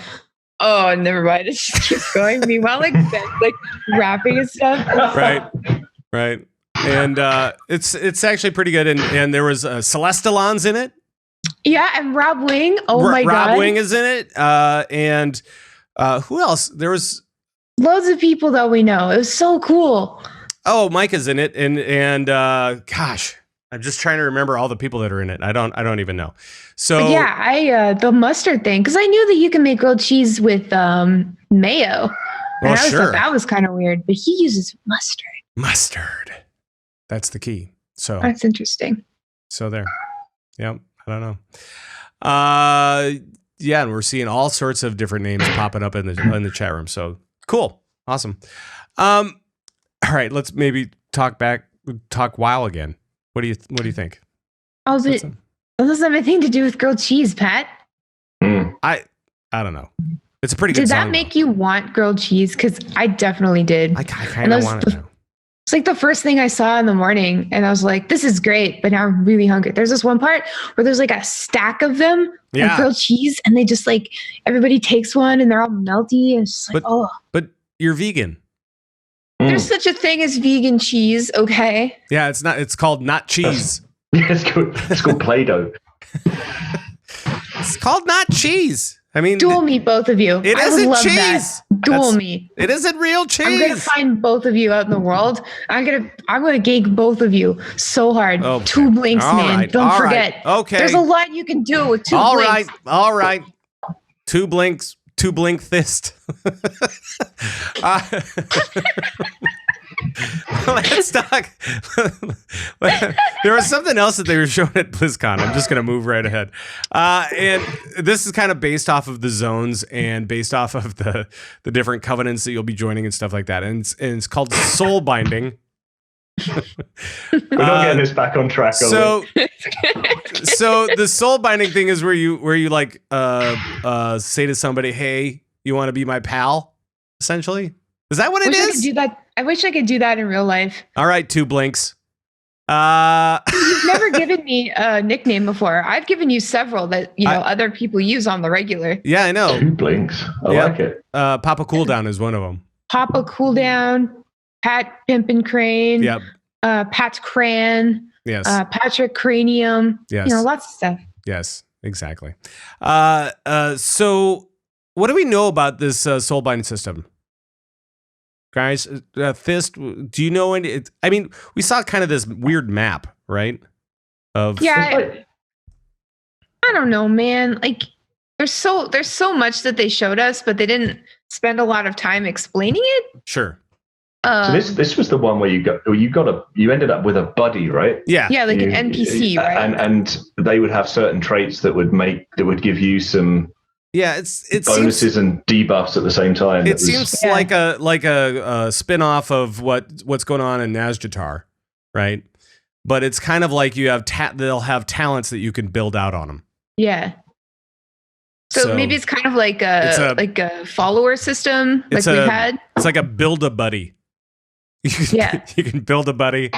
oh, never mind. It just keeps going. Meanwhile, Ben's rapping and stuff. Right. And it's actually pretty good. And there was Celestalon's in it. Yeah, and Rob Wing. Oh my God. Rob Wing is in it. And who else? There was loads of people that we know. It was so cool. Oh, Mike is in it. And gosh, I'm just trying to remember all the people that are in it. I don't even know. So but yeah, the mustard thing, because I knew that you can make grilled cheese with mayo. And I always thought that was kind of weird, but he uses mustard. Mustard. That's the key. So that's interesting. So there. Yeah, I don't know. Yeah, and we're seeing all sorts of different names popping up in the chat room. So cool. Awesome. All right, let's maybe talk WoW again. What do you think? Oh, but it doesn't have anything to do with grilled cheese, Pat. I don't know. It's a pretty good song. Did that make you want grilled cheese? Because I definitely did. I kind of want it now. It's like the first thing I saw in the morning, and I was like, this is great, but now I'm really hungry. There's this one part where there's like a stack of them, like grilled cheese, and they just like, everybody takes one and they're all melty, and it's just like, But you're vegan. There's such a thing as vegan cheese, okay? Yeah, it's called not cheese. It's called Play-Doh. It's called not cheese. I mean, duel me, both of you. It isn't cheese. Duel me. It isn't real cheese. I'm gonna find both of you out in the world. I'm gonna gank both of you so hard. Okay. 2 blinks, all man. Right. Don't forget. Right. Okay. There's a lot you can do with 2 blinks. All right. 2 blinks. 2 blink Thyst. Let's talk. There was something else that they were showing at BlizzCon. I'm just going to move right ahead. And this is kind of based off of the zones and based off of the different covenants that you'll be joining and stuff like that. And it's called Soul Binding. We're not getting this back on track. So the soul binding thing is where you like say to somebody, "Hey, you want to be my pal?" Essentially, is that what it is? I could do that. I wish I could do that in real life. All right, 2 blinks. You've never given me a nickname before. I've given you several that other people use on the regular. Yeah, I know. 2 blinks. I like it. Papa Cooldown is one of them. Papa Cooldown. Pat Pimpin' Crane. Yep. Pat's Cran. Yes. Patrick Cranium. Yes. Lots of stuff. Yes, exactly. So what do we know about this soulbind system? Guys, Thyst, do you know any? I mean, we saw kind of this weird map, right? I don't know, man. Like there's so much that they showed us, but they didn't spend a lot of time explaining it. Sure. So this was the one where you ended up with a buddy, right? Yeah, like an NPC, right? And they would have certain traits that would give you some it bonuses and debuffs at the same time. It seems like a spin-off of what's going on in Nazjatar, right? But it's kind of like you have they'll have talents that you can build out on them. Yeah. So maybe it's kind of like a follower system like we had. It's like a build a buddy. You can build a buddy.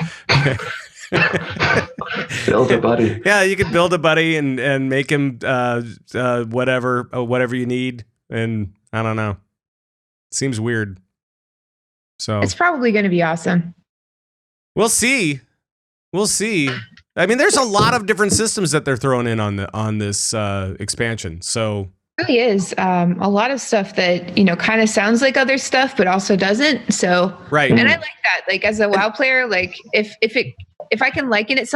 Build a buddy. Yeah, you can build a buddy and make him whatever you need. And I don't know. Seems weird. So it's probably going to be awesome. We'll see. I mean, there's a lot of different systems that they're throwing in on this expansion. So it really is a lot of stuff that kind of sounds like other stuff, but also doesn't. So right, and I like that. Like as a WoW player, like if I can liken it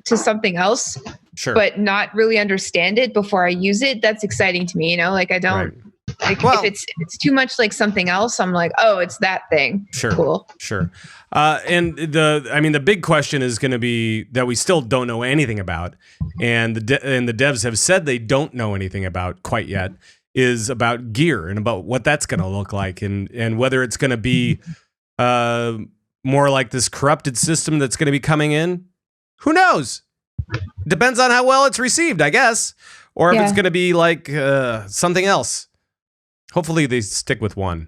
to something else, sure, but not really understand it before I use it, that's exciting to me. Like I don't. Right. Like if it's too much like something else, I'm like, oh, it's that thing. Sure, cool, sure. And the big question is going to be that we still don't know anything about, and the devs have said they don't know anything about quite yet. Is about gear and about what that's going to look like, and whether it's going to be more like this corrupted system that's going to be coming in. Who knows? Depends on how well it's received, I guess, or if it's going to be like something else. Hopefully they stick with one.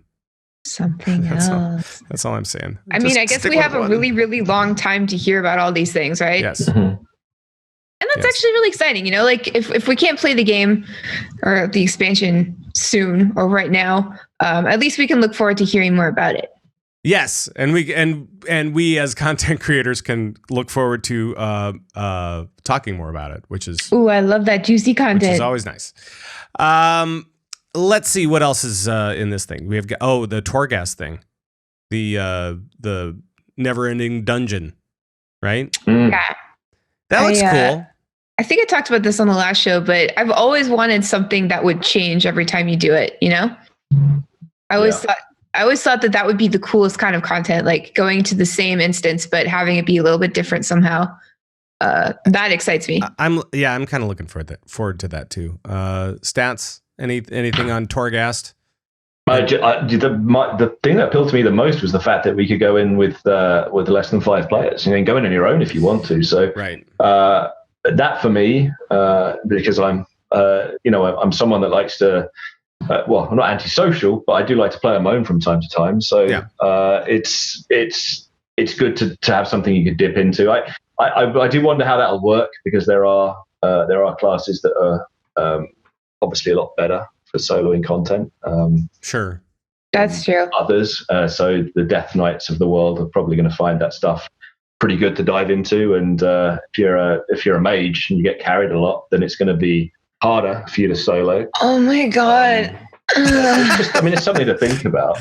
Something else. That's all I'm saying. I mean, I guess we have a really, really long time to hear about all these things, right? Yes. Mm-hmm. And that's actually really exciting. Like if we can't play the game or the expansion soon or right now, at least we can look forward to hearing more about it. Yes, and we as content creators can look forward to talking more about it, which is I love that juicy content. Which is always nice. Let's see what else is in this thing. We have the Torghast thing, the never-ending dungeon, right? Yeah, that looks cool. I think I talked about this on the last show, but I've always wanted something that would change every time you do it. I always thought I always thought that would be the coolest kind of content, like going to the same instance but having it be a little bit different somehow. That excites me. I'm kind of looking forward to that too. Stats? Anything on Torghast? The thing that appealed to me the most was the fact that we could go in with less than 5 players. You know, go in on your own if you want to. So right. That for me, because I'm I'm someone that likes to. I'm not antisocial, but I do like to play on my own from time to time. So it's good to have something you could dip into. I do wonder how that'll work, because there are classes that are obviously a lot better for soloing content. Sure, that's true. Others, so the Death Knights of the world are probably going to find that stuff pretty good to dive into. And if you're a mage and you get carried a lot, then it's going to be harder for you to solo. Oh my god! It's something to think about.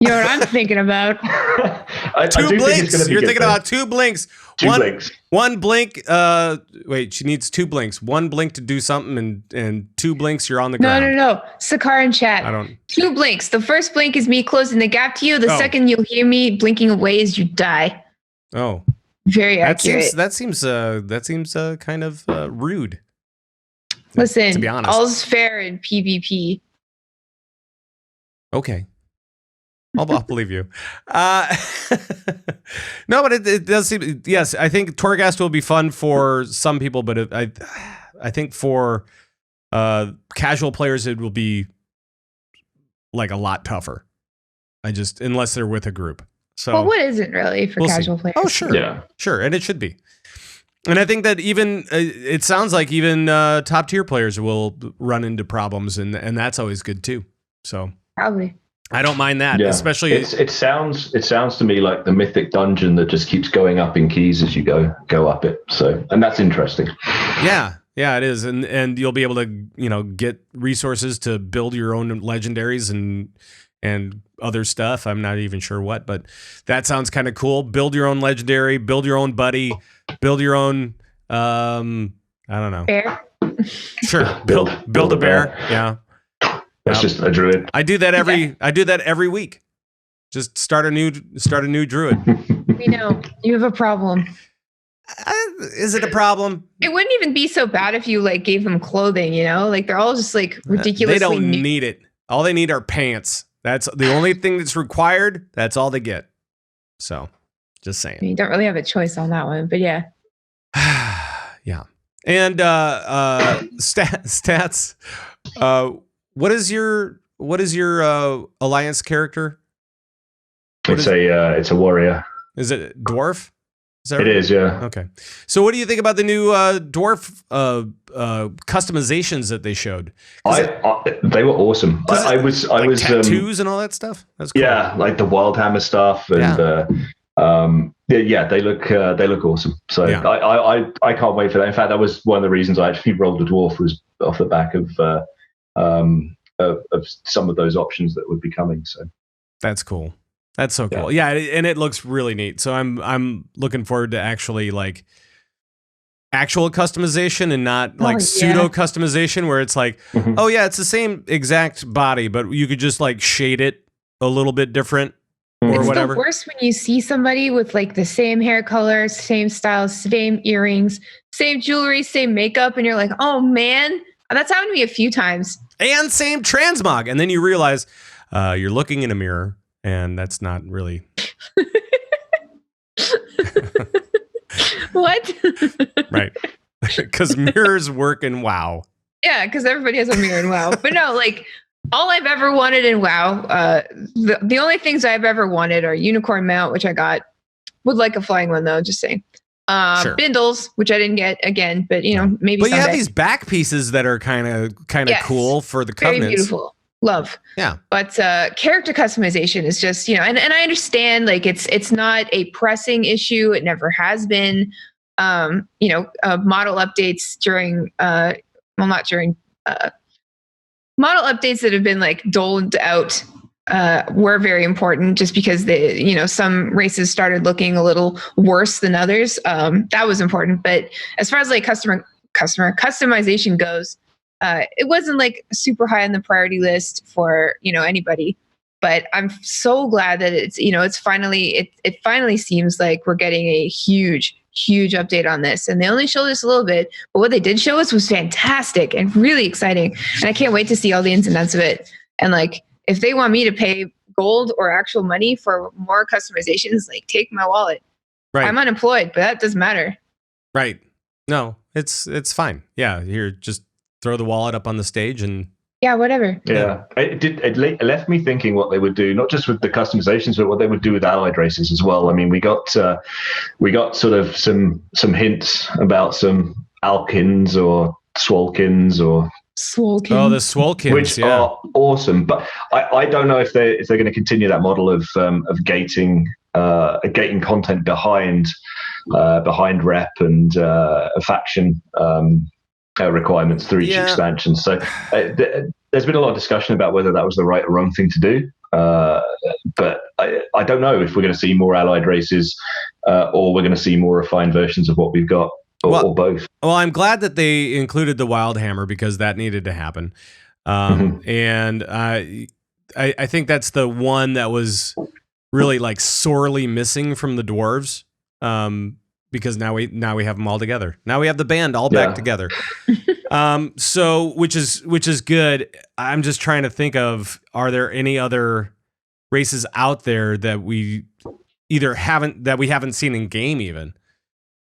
You know what I'm thinking about? Two blinks. You're thinking about 2 blinks. One blink. Wait, she needs 2 blinks. 1 blink to do something, and 2 blinks you're on the ground. No. Sakar and chat. 2 blinks. The first blink is me closing the gap to you. The second you'll hear me blinking away as you die. Oh, very accurate. That seems kind of rude. Listen, to be honest, all's fair in PvP. Okay. I'll believe you. No, but it does seem. Yes, I think Torghast will be fun for some people, but I think for casual players it will be like a lot tougher. Unless they're with a group. So, well, what isn't really for casual players? Oh, sure, sure, and it should be. And I think that even it sounds like even top tier players will run into problems, and that's always good too. So probably. I don't mind that, especially. It sounds to me like the mythic dungeon that just keeps going up in keys as you go up it. So, and that's interesting. Yeah, it is, and you'll be able to get resources to build your own legendaries and other stuff. I'm not even sure what, but that sounds kind of cool. Build your own legendary, build your own buddy, build your own. I don't know. Bear. Sure, build a bear. Yeah. That's just a druid. I do that every week. Just start a new druid. We know you have a problem. Is it a problem? It wouldn't even be so bad if you gave them clothing. They're all just ridiculously. They don't need it. All they need are pants. That's the only thing that's required. That's all they get. So, just saying. You don't really have a choice on that one, but yeah. Yeah. And stats. What is your alliance character? It's a warrior. Is it dwarf? It is, yeah. Okay. So what do you think about the new dwarf customizations that they showed? They were awesome. I was tattoos and all that stuff. That's cool. Yeah, like the Wildhammer stuff, and they look awesome. So I can't wait for that. In fact, that was one of the reasons I actually rolled a dwarf, was off the back of some of those options that would be coming. So that's cool. That's so cool. Yeah, and it looks really neat. So I'm looking forward to actually actual customization and not pseudo customization where it's like, oh yeah, it's the same exact body, but you could just shade it a little bit different or whatever. It's the worst when you see somebody with the same hair color, same style, same earrings, same jewelry, same makeup, and you're like, oh man, that's happened to me a few times. And same transmog, and then you realize you're looking in a mirror. And that's not really. What? Right. Because mirrors work in WoW. Yeah, because everybody has a mirror in WoW. But no, all I've ever wanted in WoW, the only things I've ever wanted are unicorn mount, which I got. Would like a flying one though, just saying. Sure. Bindles, which I didn't get again, but maybe. But someday. You have these back pieces that are kind of cool for the covenants. Very beautiful. Love. Yeah. But character customization is just, and I understand it's not a pressing issue. It never has been. Model updates during not during model updates that have been doled out were very important just because some races started looking a little worse than others. That was important. But as far as customer customization goes, It wasn't like super high on the priority list for, anybody, but I'm so glad that it's finally, it finally seems like we're getting a huge update on this. And they only showed us a little bit, but what they did show us was fantastic and really exciting. And I can't wait to see all the ins and outs of it. And like, if they want me to pay gold or actual money for more customizations, like take my wallet. Right. I'm unemployed, but that doesn't matter. Right. No, it's fine. Yeah. Here, just throw the wallet up on the stage and. Yeah, whatever. Yeah, it left me thinking what they would do, not just with the customizations, but what they would do with allied races as well. I mean, we got sort of some hints about some Alkins or Swolkins or Swolkins. Oh, the Swolkins, which are awesome. But I don't know if they're going to continue that model of gating content behind rep and faction. Requirements through each expansion. So there's been a lot of discussion about whether that was the right or wrong thing to do. But I don't know if we're going to see more allied races or we're going to see more refined versions of what we've got or both. Well, I'm glad that they included the Wild Hammer because that needed to happen. And I think that's the one that was really like sorely missing from the dwarves. Because now we have them all together. Now we have the band all back together. So which is good. I'm just trying to think of, are there any other races out there that we haven't seen in game even?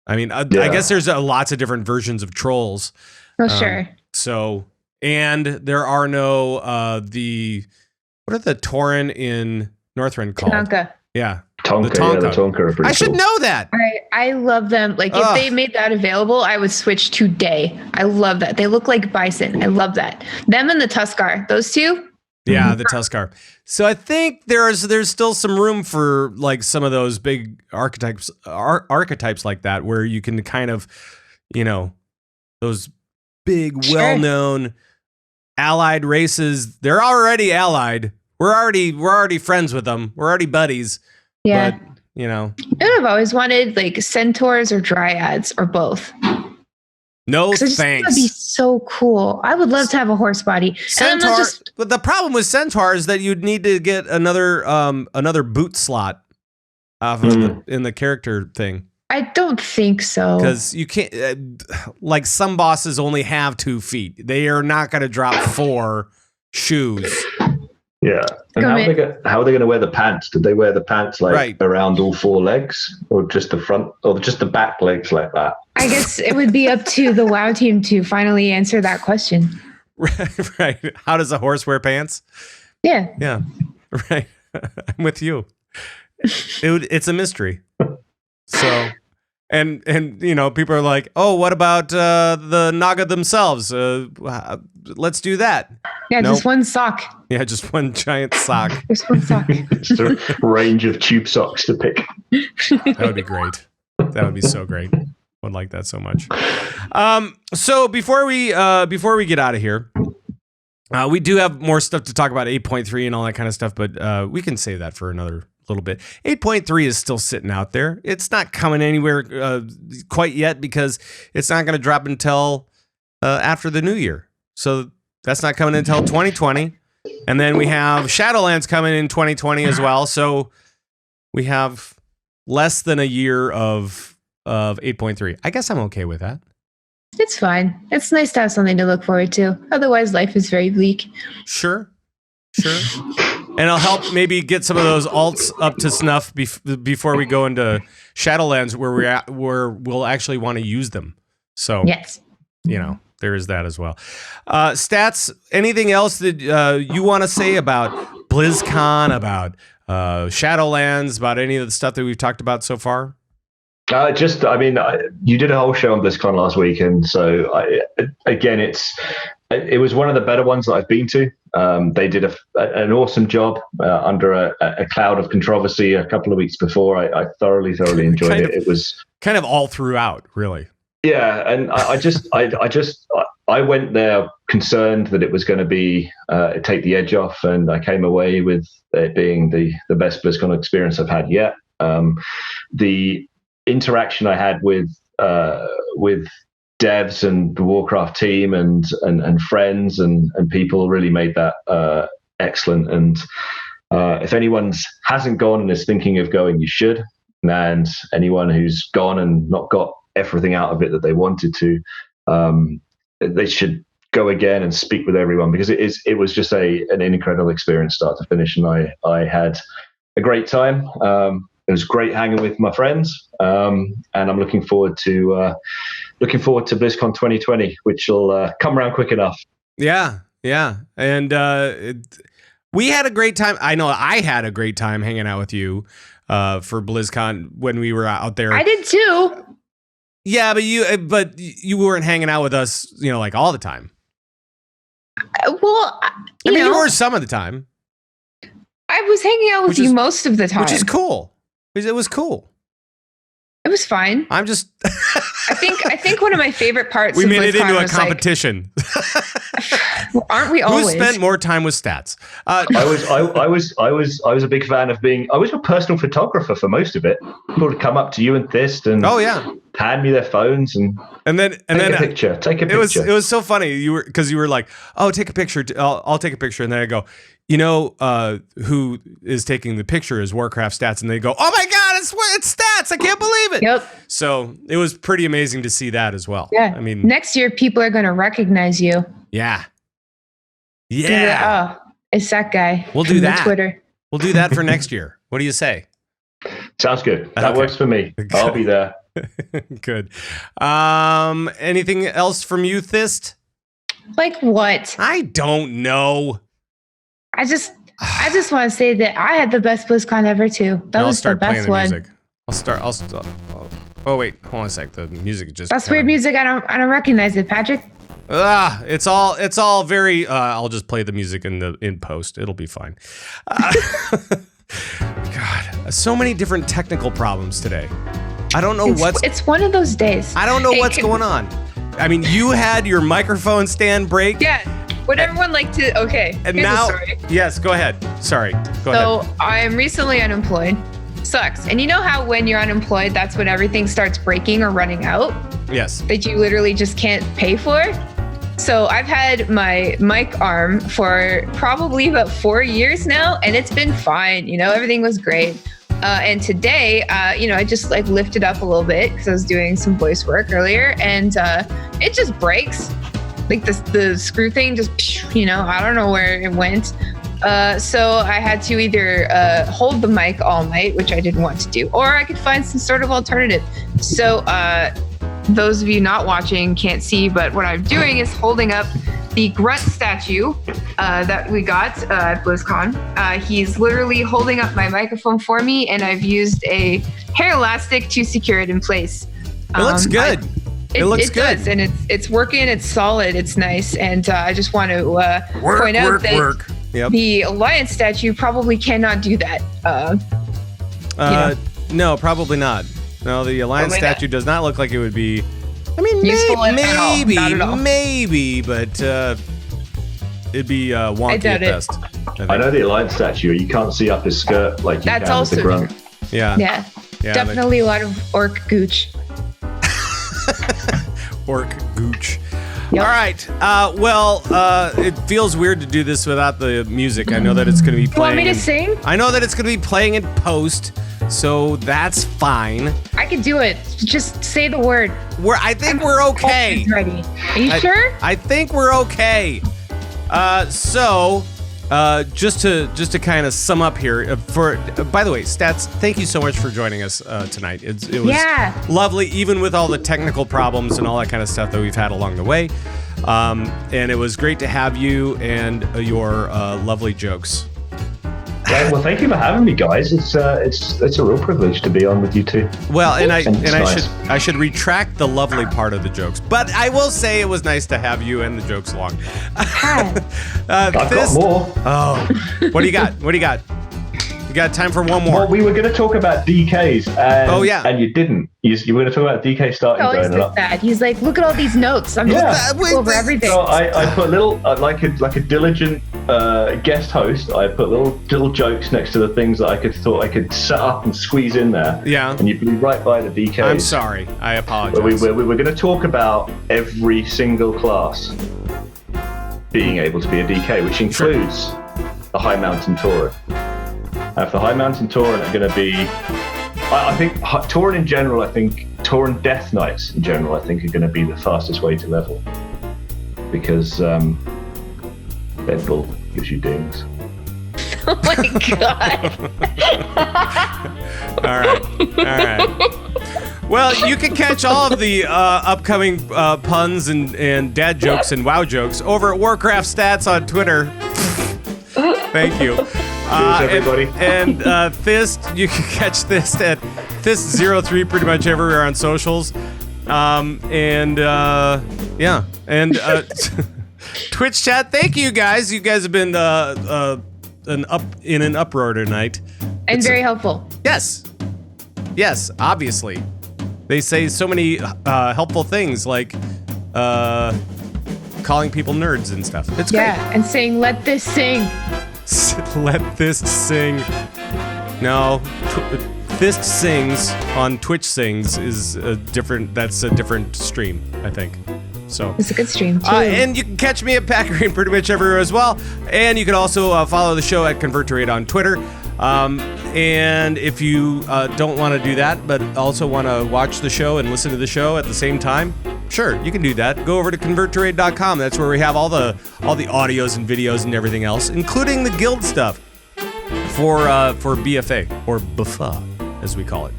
I mean, I guess there's lots of different versions of trolls. Oh, sure. So, and there are no what are the Tauren in Northrend called? Tonka. Yeah. Tonka, the Tonka are pretty I should know that. I love them. Like if they made that available, I would switch today. I love that. They look like bison. I love that. Them and the Tuskar, those two. Yeah, the Tuskar. So I think there's still some room for like some of those big archetypes like that, where you can kind of, those big, well-known allied races. They're already allied. We're already friends with them. We're already buddies. Yeah. But, I've always wanted like centaurs or dryads or both. No thanks. That would be so cool. I would love to have a horse body. Centaur, but the problem with centaur is that you'd need to get another boot slot in the character thing. I don't think so. Because you can't, like some bosses only have 2 feet. They are not going to drop 4 shoes. Yeah. And how are they going to wear the pants? Did they wear the pants around all 4 legs, or just the front, or just the back legs like that? I guess it would be up to the WoW team to finally answer that question. Right. How does a horse wear pants? Yeah. Yeah. Right. I'm with you. It's a mystery. So, and people are like, oh, what about the Naga themselves? Let's do that. Yeah, just one sock. Yeah, just one giant sock. Just one sock. Just a range of tube socks to pick. That would be great. That would be so great. Would like that so much. So before we get out of here, we do have more stuff to talk about 8.3 and all that kind of stuff, but we can save that for another little bit. 8.3 is still sitting out there. It's not coming anywhere quite yet because it's not going to drop until after the new year. So that's not coming until 2020. And then we have Shadowlands coming in 2020 as well. So we have less than a year of 8.3. I guess I'm okay with that. It's fine. It's nice to have something to look forward to. Otherwise, life is very bleak. Sure. And it'll help maybe get some of those alts up to snuff before we go into Shadowlands, where we'll actually want to use them. So yes, there is that as well. Stats. Anything else that you want to say about BlizzCon, about Shadowlands, about any of the stuff that we've talked about so far? You did a whole show on BlizzCon last week, and so it was one of the better ones that I've been to. They did an awesome job under a cloud of controversy a couple of weeks before. I thoroughly enjoyed it. It was kind of all throughout, really. Yeah, and I went there concerned that it was going to be take the edge off, and I came away with it being the best BlizzCon experience I've had yet. The interaction I had with devs and the Warcraft team and friends and people really made that excellent. And if anyone hasn't gone and is thinking of going, you should. And anyone who's gone and not got everything out of it that they wanted to, they should go again and speak with everyone, because it was just an incredible experience start to finish. And I had a great time. It was great hanging with my friends, and I'm looking forward to BlizzCon 2020, which will come around quick enough. Yeah, and we had a great time. I know I had a great time hanging out with you for BlizzCon when we were out there. I did too. Yeah, but you weren't hanging out with us, like all the time. Well, you were some of the time. I was hanging out with you most of the time, which is cool. It was cool. It was fine. I'm just. I think one of my favorite parts. We made it into a was competition. Aren't we always? Who spent more time with stats? I was a big fan of being. I was a personal photographer for most of it. People would come up to you and Thyst and hand me their phones and then take a picture. It was so funny. You were like, oh, take a picture. I'll take a picture, and then I go, who is taking the picture is Warcraftstats, and they go, oh my god, it's Stats! I can't believe it. Yep. So it was pretty amazing to see that as well. Yeah. I mean, next year people are going to recognize you. Yeah. Oh, it's that guy. We'll do that. Twitter. We'll do that for next year. What do you say? Sounds good. That works for me. I'll be there. Good. Anything else from you, Thyst? Like what? I don't know. I just want to say that I had the best BlizzCon ever too. That was the best one. Music. I'll start. Oh wait, hold on a sec. The music just. That's weird music. I don't recognize it, Patrick. It's all very. I'll just play the music in post. It'll be fine. God, so many different technical problems today. I don't know It's one of those days. I don't know what's going on. I mean, you had your microphone stand break. Yeah. Would everyone like to? Okay. And now, yes, go ahead. Sorry. Go ahead. So I'm recently unemployed. Sucks. And you know how when you're unemployed, that's when everything starts breaking or running out? Yes. That you literally just can't pay for? So I've had my mic arm for probably about 4 years now, and it's been fine. Everything was great. And today, I just lifted up a little bit because I was doing some voice work earlier, and it just breaks. The screw thing just, I don't know where it went. So I had to either hold the mic all night, which I didn't want to do, or I could find some sort of alternative. So those of you not watching can't see, but what I'm doing is holding up the grunt statue that we got at BlizzCon. He's literally holding up my microphone for me, and I've used a hair elastic to secure it in place. It looks good. It looks good. Does, and it's working. It's solid. It's nice. And I just want to point out that Yep. The Alliance statue probably cannot do that. No, probably not. No, the Alliance statue does not look like it would be. I mean, maybe, but it'd be wonky at best. I know the Alliance statue. You can't see up his skirt like you can with the grunt. Yeah. Definitely a lot of orc gooch. Orc gooch. Yep. All right. It feels weird to do this without the music. I know that it's going to be playing. You want me to sing? I know that it's going to be playing in post, so that's fine. I can do it. Just say the word. I think we're okay. Ready? Are you sure? I think we're okay. Just to kind of sum up here, by the way, Stats, thank you so much for joining us tonight. It was lovely, even with all the technical problems and all that kind of stuff that we've had along the way. And it was great to have you and your lovely jokes. Well, thank you for having me, guys. It's a real privilege to be on with you two. Well, I should retract the lovely part of the jokes, but I will say it was nice to have you and the jokes along. I've got more. Oh, what do you got? You got time for one more. Well, we were going to talk about DKs, and, yeah. and you didn't. You were going to talk about DK starting always going does up. that. He's like, look at all these notes. I'm just over everything. So I put little, like a diligent guest host. I put little jokes next to the things that I thought I could set up and squeeze in there. Yeah. And you'd be right by the DKs. I'm sorry. I apologize. We were going to talk about every single class being able to be a DK, which includes the High Mountain Tauren. And if the High Mountain Tauren are going to be, I think Tauren in general, Tauren Death Knights in general, I think are going to be the fastest way to level, because Deadpool gives you dings. Oh my god. All right. Well, you can catch all of the upcoming puns and dad jokes and wow jokes over at Warcraftstats on Twitter. Thank you. Cheers, everybody. And Thyst, you can catch Thyst at Thyst03 pretty much everywhere on socials. And Twitch chat. Thank you guys. You guys have been in an uproar tonight. And very helpful. Yes, obviously. They say so many helpful things, like calling people nerds and stuff. It's great. Yeah, and saying, let this sing. Let this sing. No, Thyst Sings on Twitch Sings is that's a different stream, I think. So it's a good stream too. And you can catch me at Pat Green pretty much everywhere as well. And you can also follow the show at Convert to Raid on Twitter. And if you don't want to do that, but also want to watch the show and listen to the show at the same time, sure, you can do that. Go over to converttoraid.com. That's where we have all the audios and videos and everything else, including the guild stuff for BFA, or BFA, as we call it.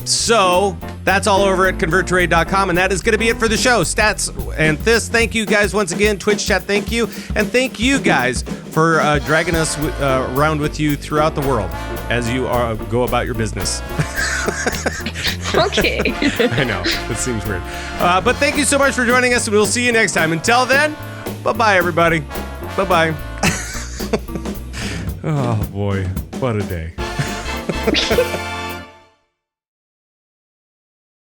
So that's all over at converttoraid.com, and that is going to be it for the show. Stats and Thyst, thank you guys once again. Twitch chat, thank you. And thank you guys for dragging us around with you throughout the world as you go about your business. Okay. I know, that seems weird. But thank you so much for joining us, and we'll see you next time. Until then, bye-bye, everybody. Bye-bye. Oh, boy. What a day.